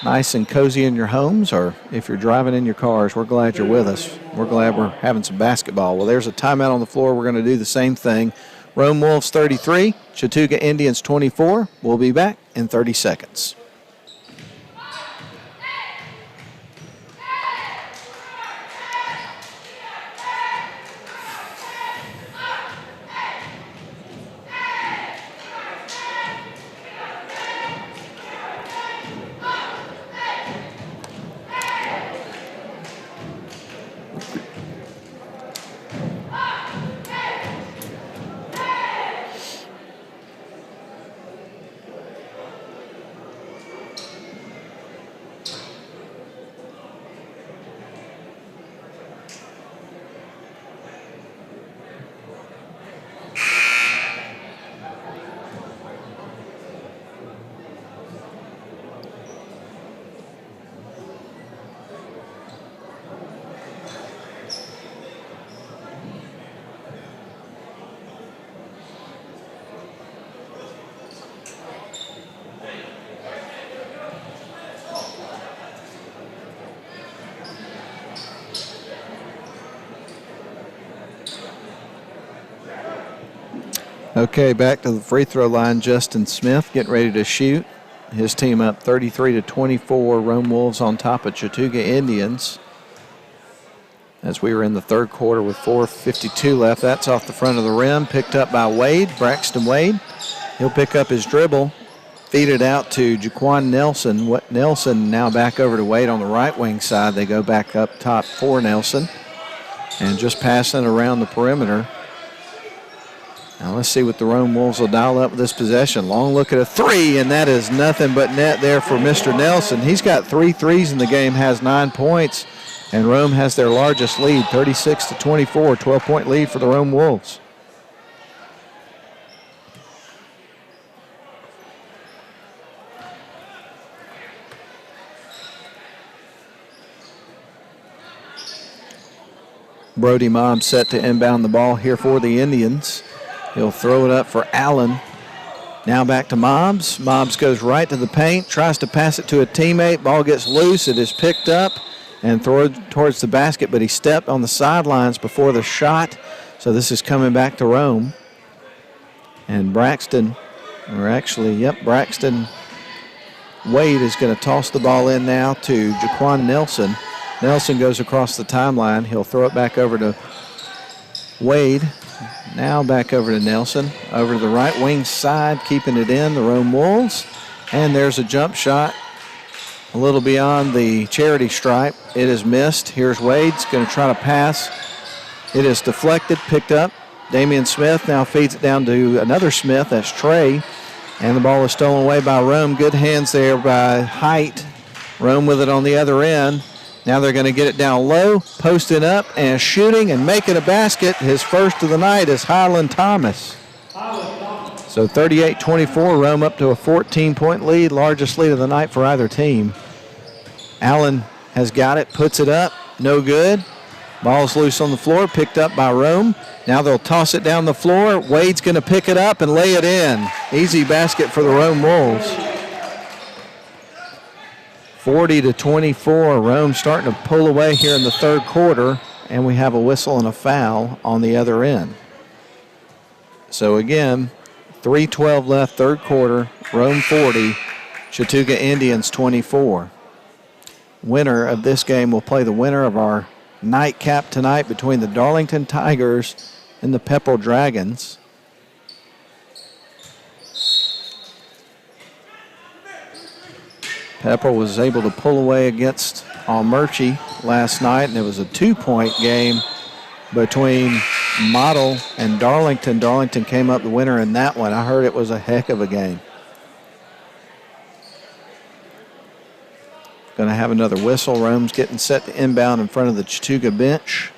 Nice and cozy in your homes, or if you're driving in your cars, we're glad you're with us. We're glad we're having some basketball. Well, there's a timeout on the floor. We're going to do the same thing. Rome Wolves 33, Chattooga Indians 24. We'll be back in 30 seconds. Okay, back to the free throw line. Justin Smith getting ready to shoot. His team up 33-24. Rome Wolves on top of Chattooga Indians. As we were in the third quarter with 4:52 left. That's off the front of the rim. Picked up by Wade, Braxton Wade. He'll pick up his dribble. Feed it out to Jaquan Nelson. Nelson now back over to Wade on the right wing side. They go back up top for Nelson. And just passing around the perimeter. Now let's see what the Rome Wolves will dial up with this possession. Long look at a three, and that is nothing but net there for Mr. Nelson. He's got 3 threes in the game, has 9 points, and Rome has their largest lead, 36-24, 12-point lead for the Rome Wolves. Brody Mobbs set to inbound the ball here for the Indians. He'll throw it up for Allen. Now back to Mobbs. Mobbs goes right to the paint, tries to pass it to a teammate. Ball gets loose. It is picked up and thrown towards the basket, but he stepped on the sidelines before the shot. So this is coming back to Rome. And Braxton Wade is going to toss the ball in now to Jaquan Nelson. Nelson goes across the timeline. He'll throw it back over to Wade. Now back over to Nelson. Over to the right wing side, keeping it in, the Rome Wolves. And there's a jump shot a little beyond the charity stripe. It is missed. Here's Wade's going to try to pass. It is deflected, picked up. Damian Smith now feeds it down to another Smith. That's Trey. And the ball is stolen away by Rome. Good hands there by Height. Rome with it on the other end. Now they're going to get it down low, posting up and shooting and making a basket. His first of the night is Highland Thomas. So 38-24, Rome up to a 14-point lead, largest lead of the night for either team. Allen has got it, puts it up, no good. Ball's loose on the floor, picked up by Rome. Now they'll toss it down the floor. Wade's going to pick it up and lay it in. Easy basket for the Rome Wolves. 40-24. Rome starting to pull away here in the third quarter, and we have a whistle and a foul on the other end. So again, 3:12 left, third quarter. Rome 40, Chattooga Indians 24. Winner of this game will play the winner of our nightcap tonight between the Darlington Tigers and the Pepperell Dragons. Pepperell was able to pull away against Almerchi last night, and it was a 2-point game between Model and Darlington. Darlington came up the winner in that one. I heard it was a heck of a game. Going to have another whistle. Rome's getting set to inbound in front of the Chattooga bench.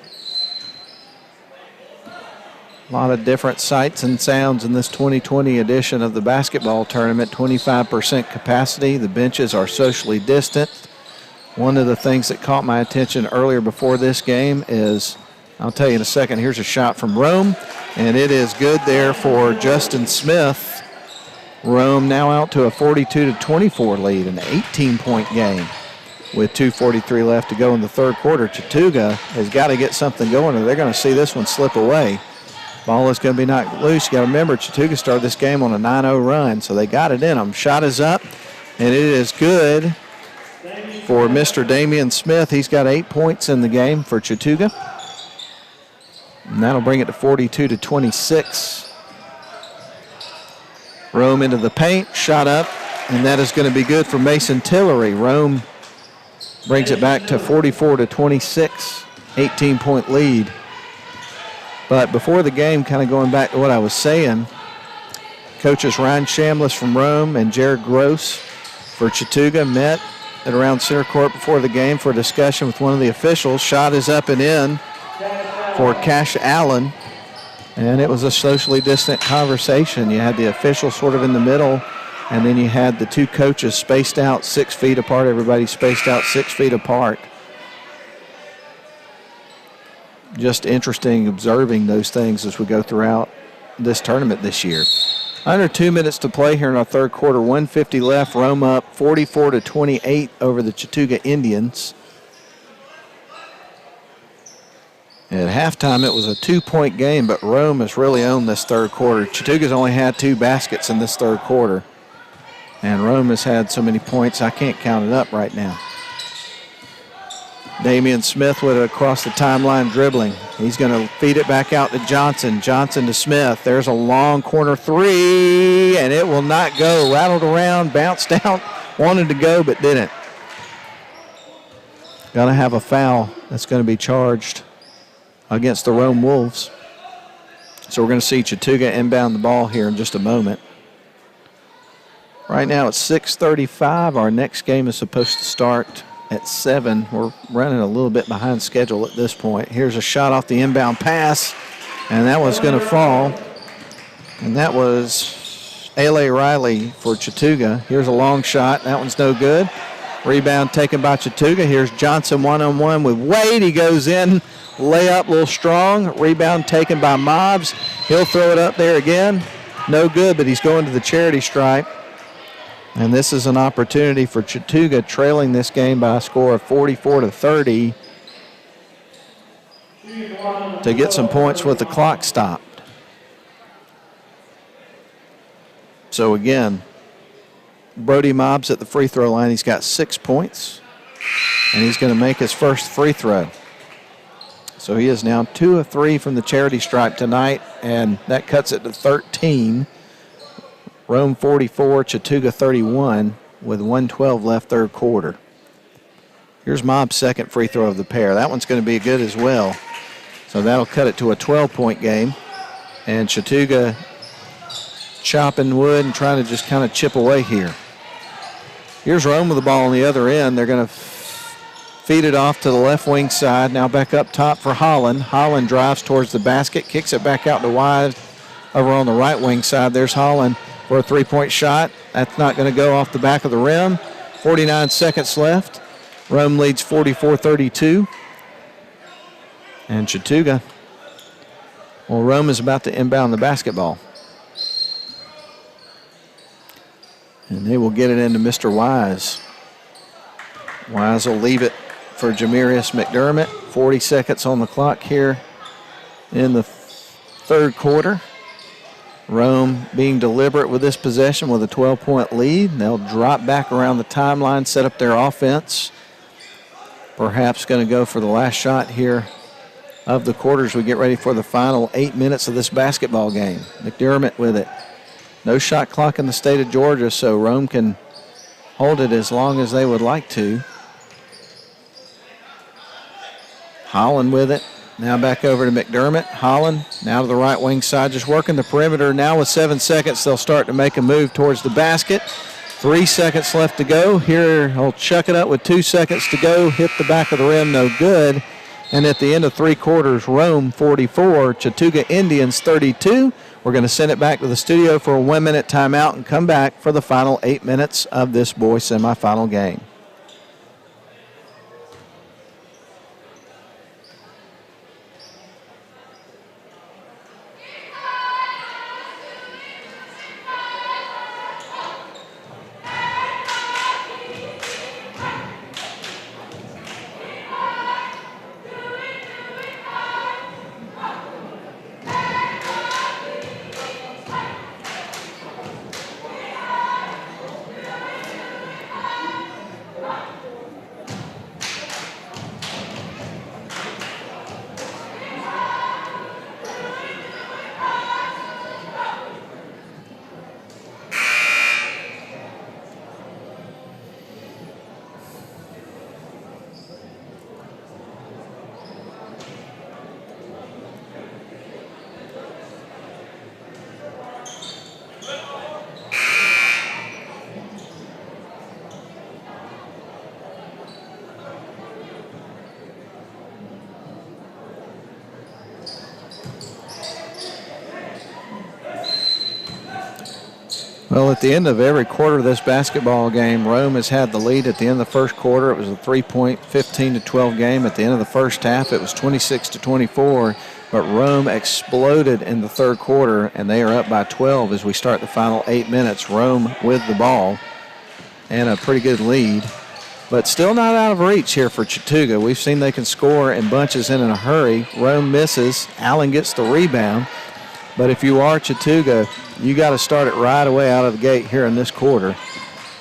A lot of different sights and sounds in this 2020 edition of the basketball tournament. 25% capacity. The benches are socially distant. One of the things that caught my attention earlier before this game is, I'll tell you in a second, here's a shot from Rome, and it is good there for Justin Smith. Rome now out to a 42-24 lead, an 18-point game with 2:43 left to go in the third quarter. Chattooga has got to get something going, or they're going to see this one slip away. Ball is going to be knocked loose. You got to remember, Chattooga started this game on a 9-0 run, so they got it in them. Shot is up, and it is good for Mr. Damian Smith. He's got 8 points in the game for Chattooga, and that'll bring it to 42-26. Rome into the paint, shot up, and that is going to be good for Mason Tillery. Rome brings it back to 44-26, 18-point lead. But before the game, kind of going back to what I was saying, coaches Ryan Chambliss from Rome and Jared Gross for Chattooga met at around center court before the game for a discussion with one of the officials. Shot is up and in for Cash Allen, and it was a socially distant conversation. You had the official sort of in the middle, and then you had the two coaches spaced out 6 feet apart. Everybody spaced out 6 feet apart. Just interesting observing those things as we go throughout this tournament this year. Under 2 minutes to play here in our third quarter. 1:50 left. Rome up 44-28 over the Chattooga Indians. At halftime, it was a 2-point game, but Rome has really owned this third quarter. Chattooga's only had 2 baskets in this third quarter, and Rome has had so many points, I can't count it up right now. Damian Smith with it across the timeline dribbling. He's going to feed it back out to Johnson. Johnson to Smith. There's a long corner three, and it will not go. Rattled around, bounced out, wanted to go, but didn't. Going to have a foul that's going to be charged against the Rome Wolves. So we're going to see Chattooga inbound the ball here in just a moment. Right now it's 6:35. Our next game is supposed to start at 7. We're running a little bit behind schedule at this point. Here's a shot off the inbound pass, and that one's going to fall. And that was A.L.A. Riley for Chattooga. Here's a long shot. That one's no good. Rebound taken by Chattooga. Here's Johnson one-on-one with Wade. He goes in. Layup a little strong. Rebound taken by Mobbs. He'll throw it up there again. No good, but he's going to the charity stripe. And this is an opportunity for Chattooga, trailing this game by a score of 44-30, to get some points with the clock stopped. So again, Brody Mobbs at the free throw line. He's got 6 points, and he's going to make his first free throw. So he is now 2 of 3 from the charity stripe tonight, and that cuts it to 13. Rome 44, Chattooga 31, with 1:12 left third quarter. Here's Mobb's second free throw of the pair. That one's going to be good as well. So that'll cut it to a 12-point game. And Chattooga chopping wood and trying to just kind of chip away here. Here's Rome with the ball on the other end. They're going to feed it off to the left wing side. Now back up top for Holland. Holland drives towards the basket, kicks it back out to Wise over on the right wing side. There's Holland for a three-point shot. That's not going to go off the back of the rim. 49 seconds left. Rome leads 44-32. And Chattooga, well, Rome is about to inbound the basketball. And they will get it into Mr. Wise. Wise will leave it for Jamarius McDermott. 40 seconds on the clock here in the third quarter. Rome being deliberate with this possession with a 12-point lead. They'll drop back around the timeline, set up their offense. Perhaps going to go for the last shot here of the quarter as we get ready for the final 8 minutes of this basketball game. McDermott with it. No shot clock in the state of Georgia, so Rome can hold it as long as they would like to. Holland with it. Now back over to McDermott. Holland now to the right wing side, just working the perimeter. Now with 7 seconds, they'll start to make a move towards the basket. 3 seconds left to go. Here, he'll chuck it up with 2 seconds to go. Hit the back of the rim, no good. And at the end of three quarters, Rome 44, Chattooga Indians 32. We're going to send it back to the studio for a 1-minute timeout and come back for the final 8 minutes of this boys semifinal game. Well, at the end of every quarter of this basketball game, Rome has had the lead. At the end of the first quarter, it was a 3-point, 15-12 game. At the end of the first half, it was 26-24. But Rome exploded in the third quarter, and they are up by 12 as we start the final 8 minutes. Rome with the ball and a pretty good lead, but still not out of reach here for Chattooga. We've seen they can score in bunches and in a hurry. Rome misses. Allen gets the rebound. But if you are Chattooga, you got to start it right away out of the gate here in this quarter.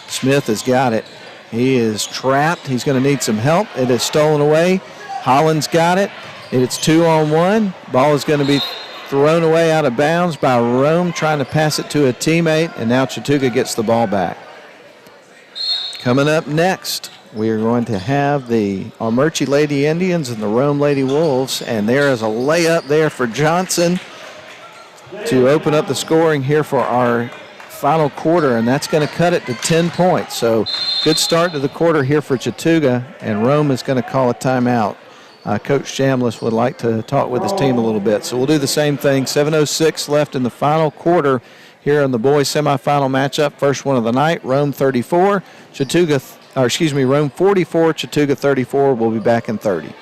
Smith has got it. He is trapped. He's going to need some help. It is stolen away. Holland's got it. It's 2-on-1. Ball is going to be thrown away out of bounds by Rome, trying to pass it to a teammate, and now Chattooga gets the ball back. Coming up next, we are going to have the Armurchie Lady Indians and the Rome Lady Wolves, and there is a layup there for Johnson to open up the scoring here for our final quarter, and that's going to cut it to 10 points. So good start to the quarter here for Chattooga, and Rome is going to call a timeout. Coach Chambliss would like to talk with his team a little bit. So we'll do the same thing. 7:06 left in the final quarter here in the boys semifinal matchup. First one of the night, Rome 34, Chattooga Rome 44, Chattooga 34. We'll be back in 30.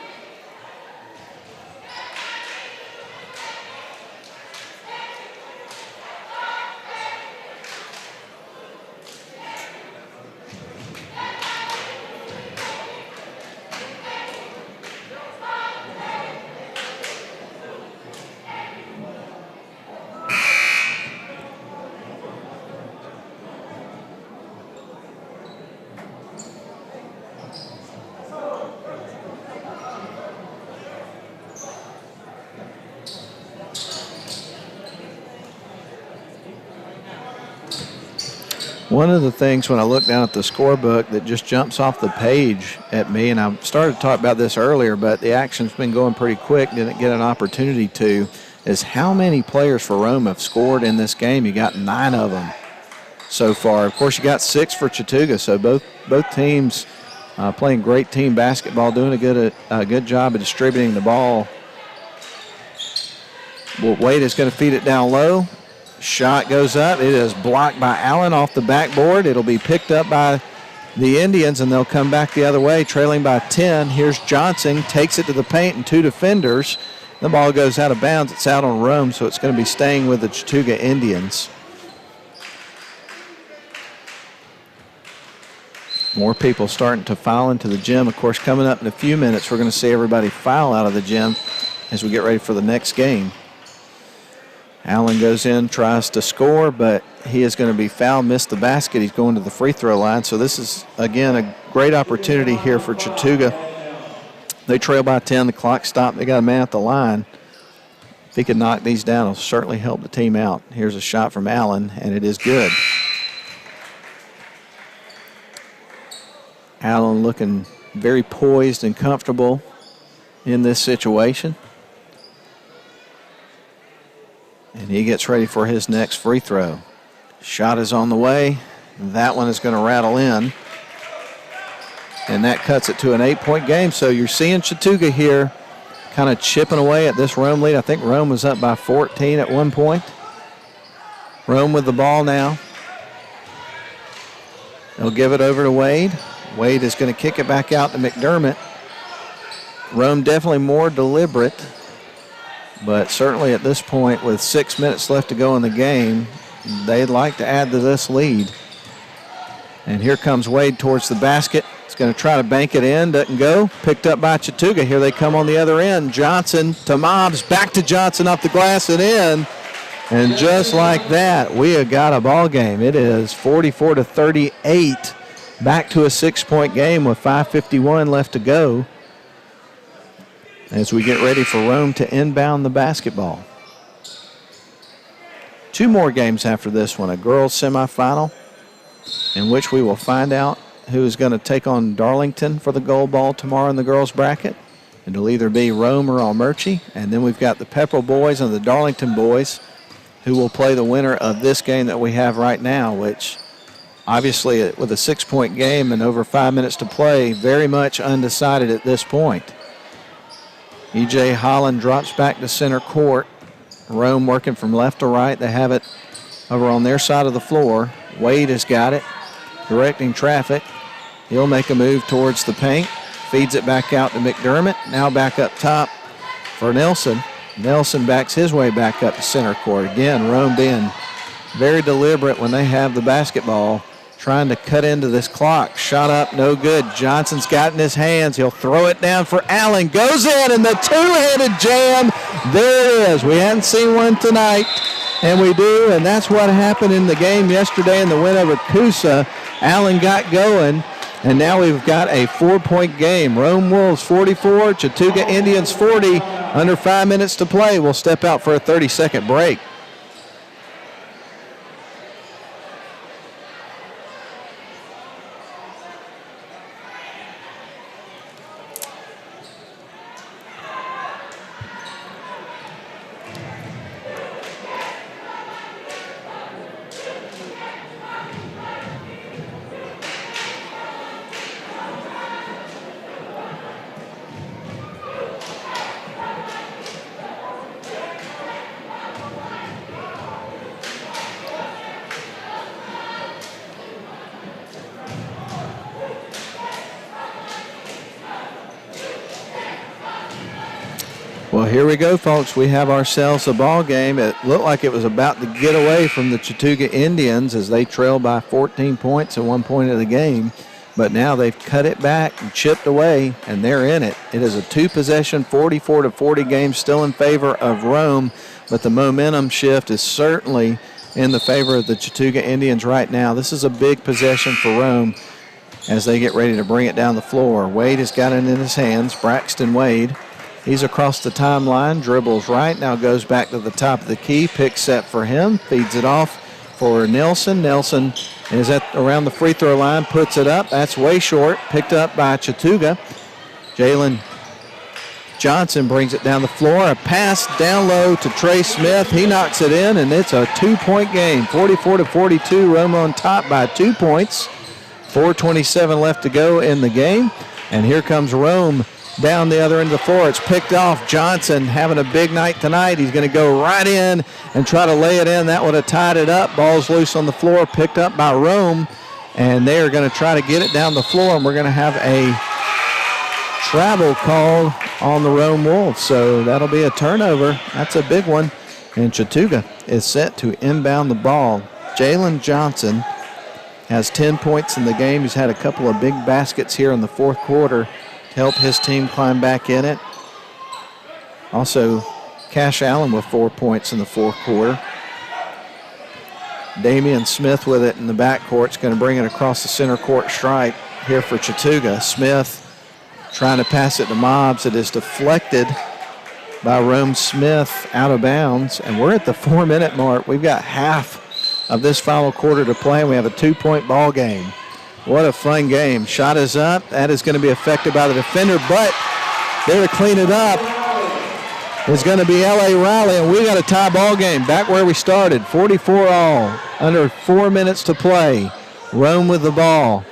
One of the things when I look down at the scorebook that just jumps off the page at me, and I started to talk about this earlier, but the action's been going pretty quick, didn't get an opportunity to, is how many players for Rome have scored in this game. You got 9 of them so far. Of course, you got 6 for Chattooga, so both teams playing great team basketball, doing a good job of distributing the ball. Well, Wade is going to feed it down low. Shot goes up. It is blocked by Allen off the backboard. It'll be picked up by the Indians, and they'll come back the other way, trailing by 10. Here's Johnson, takes it to the paint and 2 defenders. The ball goes out of bounds. It's out on Rome, so it's going to be staying with the Chattooga Indians. More people starting to file into the gym. Of course, coming up in a few minutes, we're going to see everybody file out of the gym as we get ready for the next game. Allen goes in, tries to score, but he is going to be fouled, missed the basket. He's going to the free throw line. So this is, again, a great opportunity here for Chattooga. They trail by 10. The clock stopped. They got a man at the line. If he could knock these down, it'll certainly help the team out. Here's a shot from Allen, and it is good. Allen looking very poised and comfortable in this situation. And he gets ready for his next free throw. Shot is on the way. That one is going to rattle in. And that cuts it to an 8-point game. So you're seeing Chattooga here kind of chipping away at this Rome lead. I think Rome was up by 14 at one point. Rome with the ball now. They'll give it over to Wade. Wade is going to kick it back out to McDermott. Rome definitely more deliberate. But certainly at this point, with 6 minutes left to go in the game, they'd like to add to this lead. And here comes Wade towards the basket. He's going to try to bank it in. Doesn't go. Picked up by Chattooga. Here they come on the other end. Johnson to Mobbs. Back to Johnson off the glass and in. And just like that, we have got a ball game. It is 44-38. Back to a 6-point game with 5:51 left to go, as we get ready for Rome to inbound the basketball. 2 more games after this one, a girls semifinal in which we will find out who is going to take on Darlington for the gold ball tomorrow in the girls bracket. It'll either be Rome or Almerchi. And then we've got the Pepperell boys and the Darlington boys who will play the winner of this game that we have right now, which obviously with a 6-point game and over 5 minutes to play, very much undecided at this point. E.J. Holland drops back to center court. Rome working from left to right. They have it over on their side of the floor. Wade has got it, directing traffic. He'll make a move towards the paint. Feeds it back out to McDermott. Now back up top for Nelson. Nelson backs his way back up to center court. Again, Rome being very deliberate when they have the basketball, trying to cut into this clock. Shot up, no good. Johnson's got it in his hands. He'll throw it down for Allen. Goes in, and the two-handed jam. There it is. We hadn't seen one tonight, and we do, and that's what happened in the game yesterday in the win over Coosa. Allen got going, and now we've got a 4-point game. Rome Wolves 44, Chattooga Indians 40. Under 5 minutes to play. We'll step out for a 30-second break. Well, here we go, folks. We have ourselves a ball game. It looked like it was about to get away from the Chattooga Indians as they trailed by 14 points at one point of the game. But now they've cut it back and chipped away, and they're in it. It is a two-possession, 44-40 game, still in favor of Rome, but the momentum shift is certainly in the favor of the Chattooga Indians right now. This is a big possession for Rome as they get ready to bring it down the floor. Wade has got it in his hands, Braxton Wade. He's across the timeline, dribbles right, now goes back to the top of the key, pick set for him, feeds it off for Nelson. Nelson is at around the free throw line, puts it up. That's way short, picked up by Chattooga. Jalen Johnson brings it down the floor. A pass down low to Trey Smith. He knocks it in, and it's a two-point game. 44-42, Rome on top by 2 points. 4:27 left to go in the game. And here comes Rome down the other end of the floor. It's picked off. Johnson having a big night tonight. He's going to go right in and try to lay it in. That would have tied it up. Ball's loose on the floor, picked up by Rome. And they are going to try to get it down the floor, and we're going to have a travel called on the Rome Wolves. So that'll be a turnover. That's a big one. And Chattooga is set to inbound the ball. Jalen Johnson has 10 points in the game. He's had a couple of big baskets here in the fourth quarter to help his team climb back in it. Also, Cash Allen with 4 points in the fourth quarter. Damian Smith with it in the backcourt is going to bring it across the center court stripe here for Chattooga. Smith trying to pass it to Mobbs. It is deflected by Rome Smith out of bounds, and we're at the 4-minute mark. We've got half of this final quarter to play, and we have a 2-point ball game. What a fun game. Shot is up. That is going to be affected by the defender, but there to clean it up is going to be L.A. Riley, and we got a tie ball game back where we started. 44 all, under 4 minutes to play. Rome with the ball.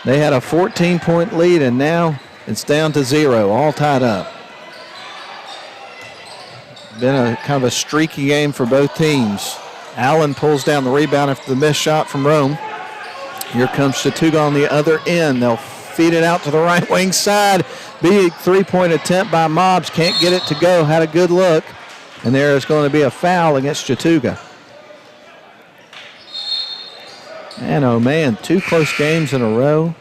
They had a 14-point lead, and now it's down to 0, all tied up. Been a kind of a streaky game for both teams. Allen pulls down the rebound after the missed shot from Rome. Here comes Chattooga on the other end. They'll feed it out to the right wing side. Big three-point attempt by Mobbs. Can't get it to go. Had a good look. And there is going to be a foul against Chattooga. Man, oh man, 2 close games in a row.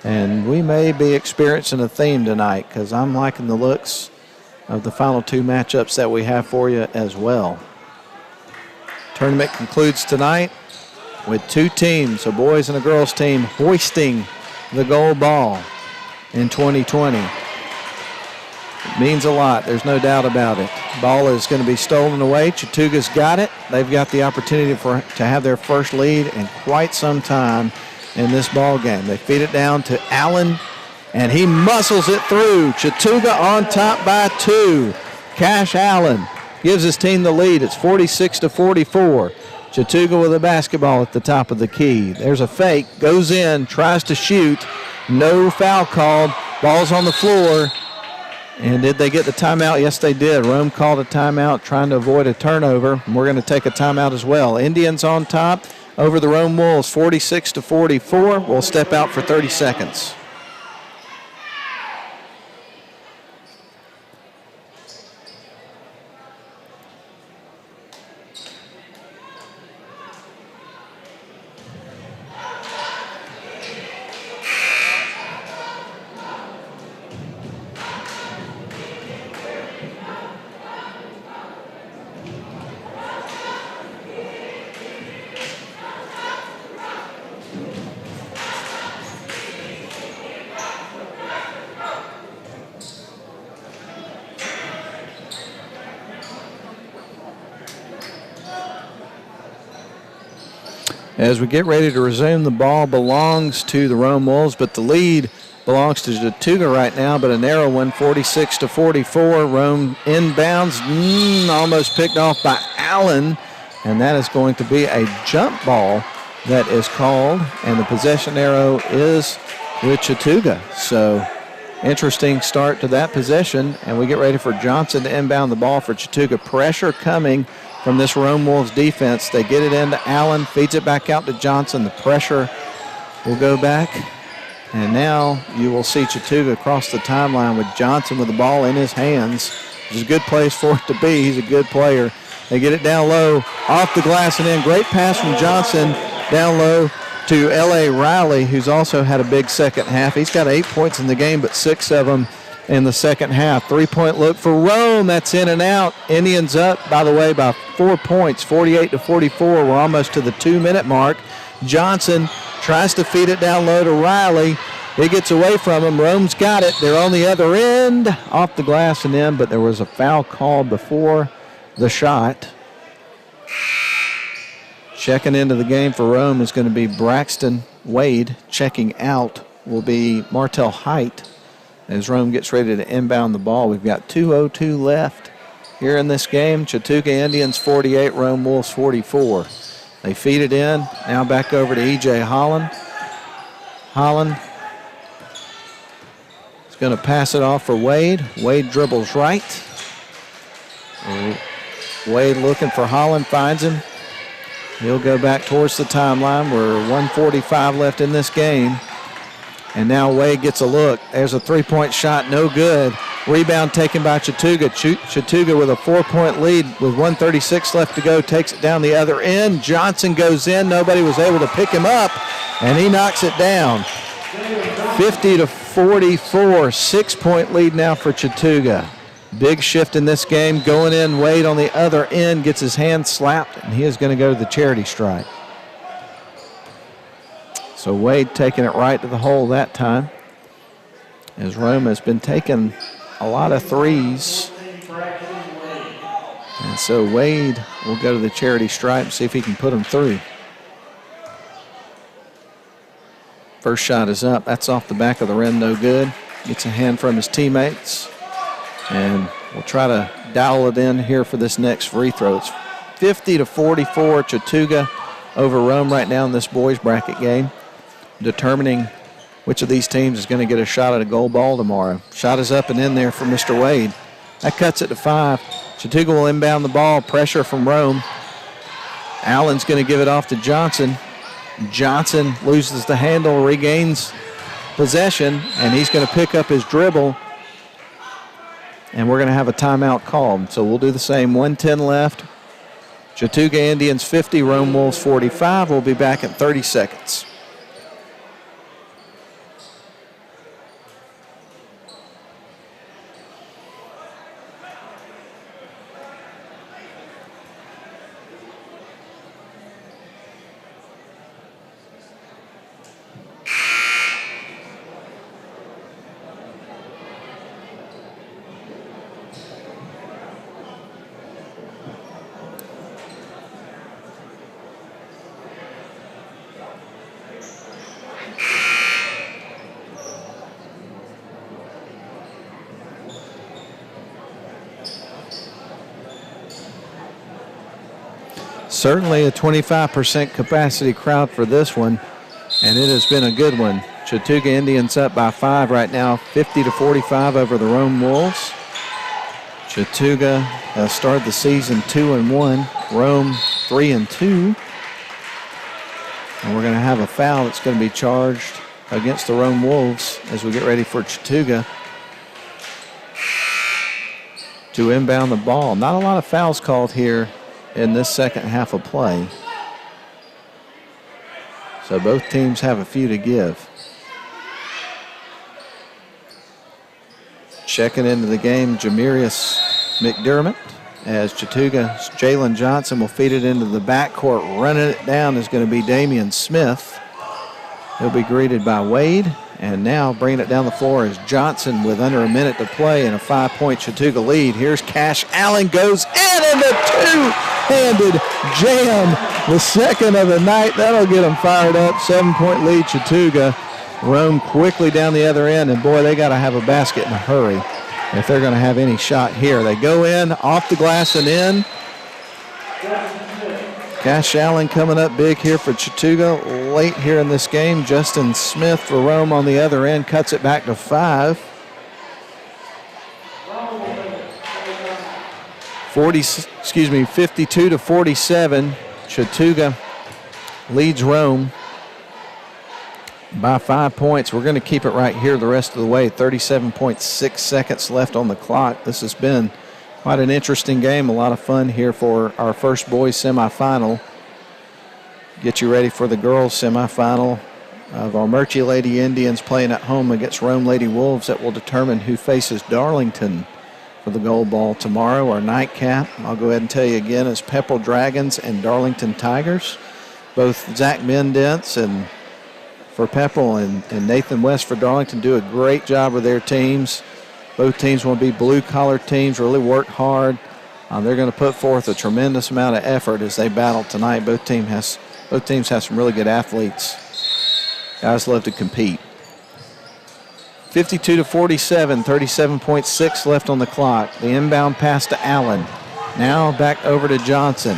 And we may be experiencing a theme tonight because I'm liking the looks of the final 2 matchups that we have for you as well. Tournament concludes tonight with 2 teams, a boys and a girls team, hoisting the gold ball in 2020. It means a lot. There's no doubt about it. Ball is going to be stolen away. Chattooga's got it. They've got the opportunity to have their first lead in quite some time in this ball game. They feed it down to Allen, and he muscles it through. Chattooga on top by 2. Cash Allen gives his team the lead. It's 46-44. Chattooga with a basketball at the top of the key. There's a fake, goes in, tries to shoot. No foul called. Ball's on the floor. And did they get the timeout? Yes, they did. Rome called a timeout trying to avoid a turnover. And we're going to take a timeout as well. Indians on top over the Rome Wolves, 46-44. We'll step out for 30 seconds. As we get ready to resume, the ball belongs to the Rome Wolves, but the lead belongs to Chattooga right now, but a narrow one, 46-44. Rome inbounds, almost picked off by Allen, and that is going to be a jump ball that is called, and the possession arrow is with Chattooga. So interesting start to that possession, and we get ready for Johnson to inbound the ball for Chattooga. Pressure coming from this Rome Wolves defense. They get it into Allen, feeds it back out to Johnson. The pressure will go back And now you will see Chattooga across the timeline with Johnson with the ball in his hands. It's a good place for it to be. He's a good player. They get it down low, off the glass and in. Great pass from Johnson down low to L.A. Riley, who's also had a big second half. He's got 8 points in the game, but 6 of them in the second half. 3-point look for Rome. That's in and out. Indians up, by the way, by 4 points, 48-44. We're almost to the 2-minute mark. Johnson tries to feed it down low to Riley. It gets away from him. Rome's got it. They're on the other end, off the glass and in, but there was a foul called before the shot. Checking into the game for Rome is going to be Braxton Wade. Checking out will be Martell Height as Rome gets ready to inbound the ball. We've got 2:02 left here in this game. Chattooga Indians 48, Rome Wolves 44. They feed it in. Now back over to E.J. Holland. Holland is going to pass it off for Wade. Wade dribbles right. Wade looking for Holland, finds him. He'll go back towards the timeline. We're 1:45 left in this game. And now Wade gets a look. There's a 3-point shot, no good. Rebound taken by Chattooga. Chattooga with a 4-point lead with 1:36 left to go, takes it down the other end. Johnson goes in. Nobody was able to pick him up, and he knocks it down. 50-44, 6-point lead now for Chattooga. Big shift in this game. Going in, Wade on the other end gets his hand slapped, and he is going to go to the charity stripe. So Wade taking it right to the hole that time, as Rome has been taking a lot of threes. And so Wade will go to the charity stripe and see if he can put them through. First shot is up. That's off the back of the rim, no good. Gets a hand from his teammates. And we'll try to dial it in here for this next free throw. It's 50-44, Chattooga over Rome right now in this boys bracket game, determining which of these teams is going to get a shot at a gold ball tomorrow. Shot is up and in there for Mr. Wade. That cuts it to 5. Chattooga will inbound the ball. Pressure from Rome. Allen's going to give it off to Johnson. Johnson loses the handle, regains possession, and he's going to pick up his dribble. And we're going to have a timeout called. So we'll do the same. 1:10 left. Chattooga Indians 50, Rome Wolves 45. We'll be back in 30 seconds. Certainly a 25% capacity crowd for this one, and it has been a good one. Chattooga Indians up by 5 right now, 50-45 over the Rome Wolves. Chattooga has started the season 2-1, Rome 3-2. And we're going to have a foul that's going to be charged against the Rome Wolves as we get ready for Chattooga to inbound the ball. Not a lot of fouls called here in this second half of play. So both teams have a few to give. Checking into the game, Jamirius McDermott, as Chattooga's Jalen Johnson will feed it into the backcourt. Running it down is going to be Damian Smith. He'll be greeted by Wade. And now bringing it down the floor is Johnson with under a minute to play and a 5-point Chattooga lead. Here's Cash Allen, goes in, and the two-handed jam, the second of the night. That'll get them fired up. 7-point lead Chattooga. Rome quickly down the other end, and boy, they got to have a basket in a hurry if they're going to have any shot here. They go in, off the glass and in. Cash Allen coming up big here for Chattooga late here in this game. Justin Smith for Rome on the other end cuts it back to 5. 52-47. Chattooga leads Rome. by 5 points. We're going to keep it right here the rest of the way. 37.6 seconds left on the clock. This has been quite an interesting game. A lot of fun here for our first boys semifinal. Get you ready for the girls semifinal of our Murchie Lady Indians playing at home against Rome Lady Wolves. That will determine who faces Darlington for the gold ball tomorrow. Our nightcap, I'll go ahead and tell you again, is Pepperell Dragons and Darlington Tigers. Both Zach Mendentz and for Pepperell and Nathan West for Darlington do a great job with their teams. Both teams want to be blue-collar teams, really work hard. They're going to put forth a tremendous amount of effort as they battle tonight. Both teams have some really good athletes. Guys love to compete. 52-47, 37.6 left on the clock. The inbound pass to Allen. Now back over to Johnson.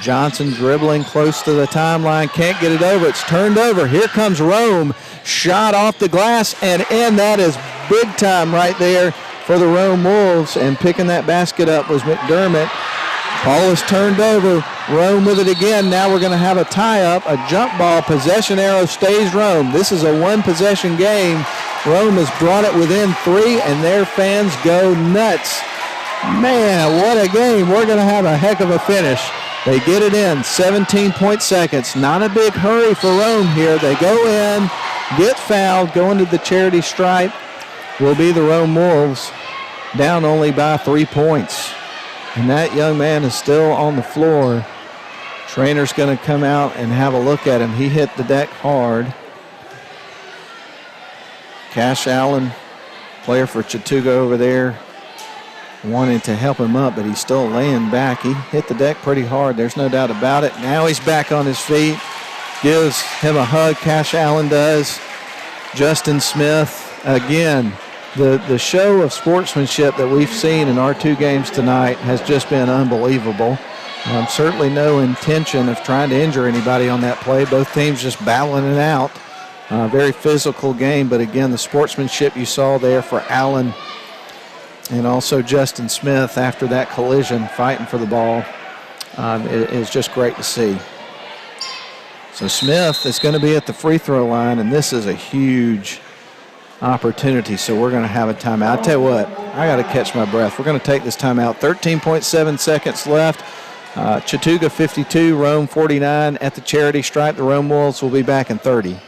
Johnson dribbling close to the timeline, can't get it over. It's turned over. Here comes Rome. Shot off the glass and in. That is big time right there for the Rome Wolves. And picking that basket up was McDermott. Ball is turned over. Rome with it again. Now we're going to have a tie-up, a jump ball. Possession arrow stays Rome. This is a one-possession game. Rome has brought it within 3, and their fans go nuts. Man, what a game. We're going to have a heck of a finish. They get it in, 17 seconds. Not a big hurry for Rome here. They go in, get fouled, go into the charity stripe. Will be the Rome Wolves, down only by 3 points. And that young man is still on the floor. Trainer's going to come out and have a look at him. He hit the deck hard. Cash Allen, player for Chattooga over there, wanting to help him up, but he's still laying back. He hit the deck pretty hard. There's no doubt about it. Now he's back on his feet. Gives him a hug, Cash Allen does. Justin Smith, again, the show of sportsmanship that we've seen in our 2 games tonight has just been unbelievable. Certainly no intention of trying to injure anybody on that play. Both teams just battling it out. Very physical game, but again, the sportsmanship you saw there for Allen and also Justin Smith after that collision, fighting for the ball, is just great to see. So Smith is going to be at the free throw line, and this is a huge opportunity, so we're going to have a timeout. I tell you what, I got to catch my breath. We're going to take this timeout. 13.7 seconds left. Chattooga 52, Rome 49 at the charity stripe. The Rome Wolves will be back in 30.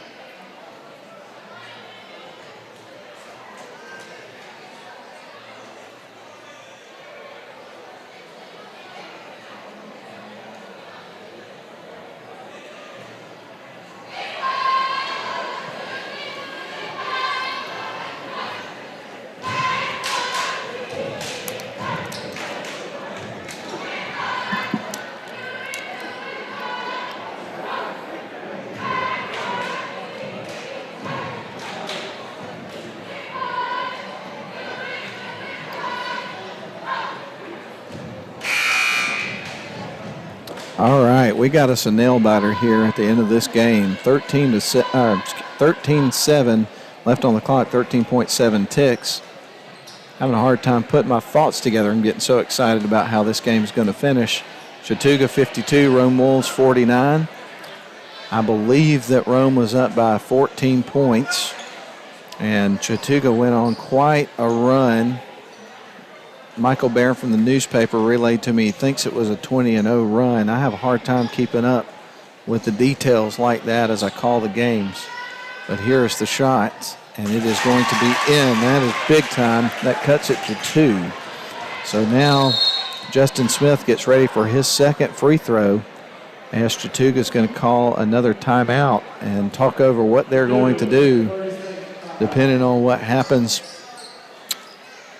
All right, we got us a nail biter here at the end of this game. 13-7 left on the clock, 13.7 ticks. Having a hard time putting my thoughts together. I'm getting so excited about how this game is going to finish. Chattooga 52, Rome Wolves 49. I believe that Rome was up by 14 points, and Chattooga went on quite a run. Michael Barron from the newspaper relayed to me he thinks it was a 20-0 run. I have a hard time keeping up with the details like that as I call the games. But here's the shot, and it is going to be in. That is big time. That cuts it to 2. So now Justin Smith gets ready for his second free throw as Chattooga is going to call another timeout and talk over what they're going to do depending on what happens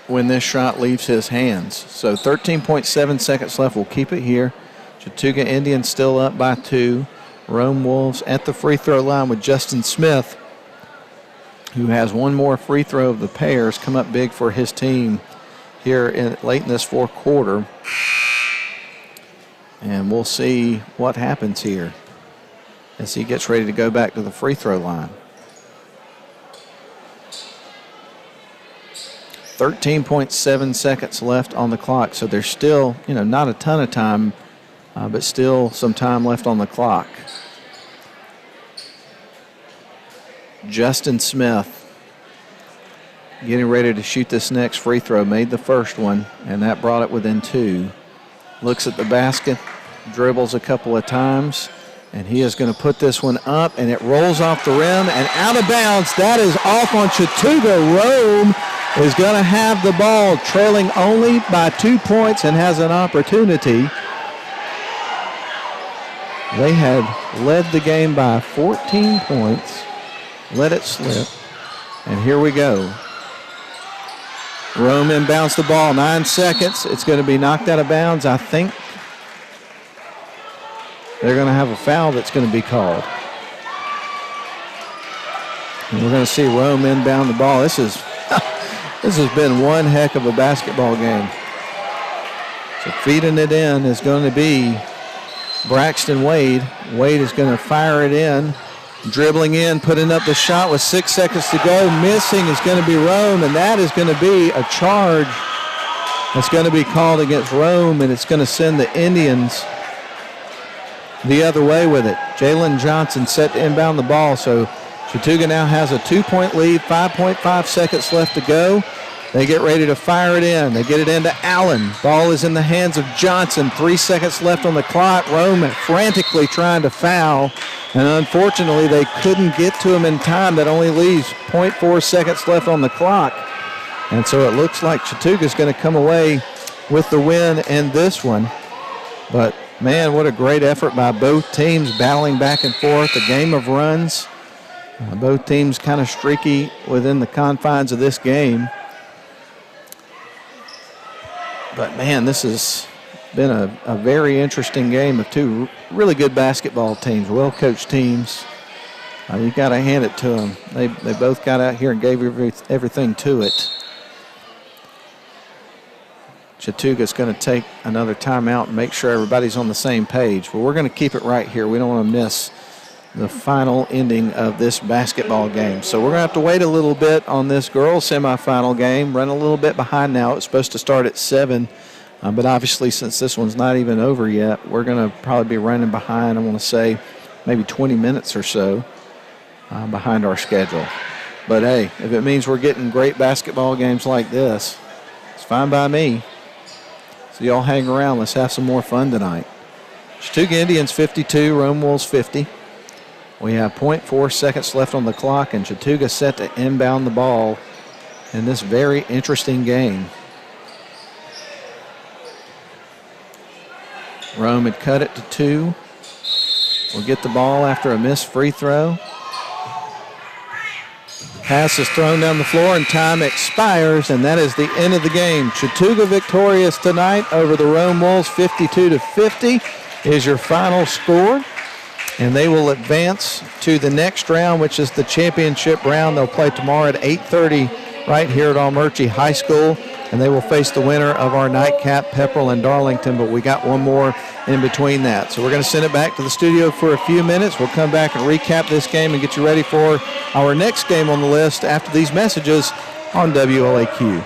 when this shot leaves his hands. So 13.7 seconds left. We'll keep it here. Chattooga Indians still up by 2. Rome Wolves at the free throw line with Justin Smith, who has one more free throw of the pairs, come up big for his team here late in this fourth quarter. And we'll see what happens here as he gets ready to go back to the free throw line. 13.7 seconds left on the clock, so there's still, not a ton of time, but still some time left on the clock. Justin Smith getting ready to shoot this next free throw. Made the first one, and that brought it within 2. Looks at the basket, dribbles a couple of times, and he is going to put this one up, and it rolls off the rim and out of bounds. That is off on Chattooga. Rome is going to have the ball, trailing only by 2 points, and has an opportunity. They had led the game by 14 points, let it slip, and here we go. Rome inbounds the ball, 9 seconds. It's going to be knocked out of bounds. I think they're going to have a foul that's going to be called. And we're going to see Rome inbound the ball. This has been one heck of a basketball game. So feeding it in is going to be Braxton Wade. Wade is going to fire it in. Dribbling in, putting up the shot with 6 seconds to go. Missing is going to be Rome, and that is going to be a charge that's going to be called against Rome, and it's going to send the Indians the other way with it. Jalen Johnson set to inbound the ball, so Chattooga now has a 2-point lead, 5.5 seconds left to go. They get ready to fire it in. They get it into Allen. Ball is in the hands of Johnson. 3 seconds left on the clock. Rome frantically trying to foul. And unfortunately, they couldn't get to him in time. That only leaves 0.4 seconds left on the clock. And so it looks like Chattooga's going to come away with the win in this one. But, man, what a great effort by both teams, battling back and forth. A game of runs. Both teams kind of streaky within the confines of this game. But, man, this has been a very interesting game of two really good basketball teams, well-coached teams. You got to hand it to them. They both got out here and gave everything to it. Chattooga's going to take another timeout and make sure everybody's on the same page. But we're going to keep it right here. We don't want to miss the final ending of this basketball game. So we're going to have to wait a little bit on this girls' semifinal game. Run a little bit behind now. It's supposed to start at 7. But obviously, since this one's not even over yet, we're going to probably be running behind, I want to say, maybe 20 minutes or so behind our schedule. But, hey, if it means we're getting great basketball games like this, it's fine by me. So y'all hang around. Let's have some more fun tonight. Chattooga Indians 52, Rome Wolves 50. We have 0.4 seconds left on the clock, and Chattooga set to inbound the ball in this very interesting game. Rome had cut it to 2. We'll get the ball after a missed free throw. Pass is thrown down the floor, and time expires, and that is the end of the game. Chattooga victorious tonight over the Rome Wolves, 52-50 is your final score. And they will advance to the next round, which is the championship round. They'll play tomorrow at 8:30 right here at Almerchi High School. And they will face the winner of our nightcap, Pepperell and Darlington. But we got one more in between that. So we're going to send it back to the studio for a few minutes. We'll come back and recap this game and get you ready for our next game on the list after these messages on WLAQ.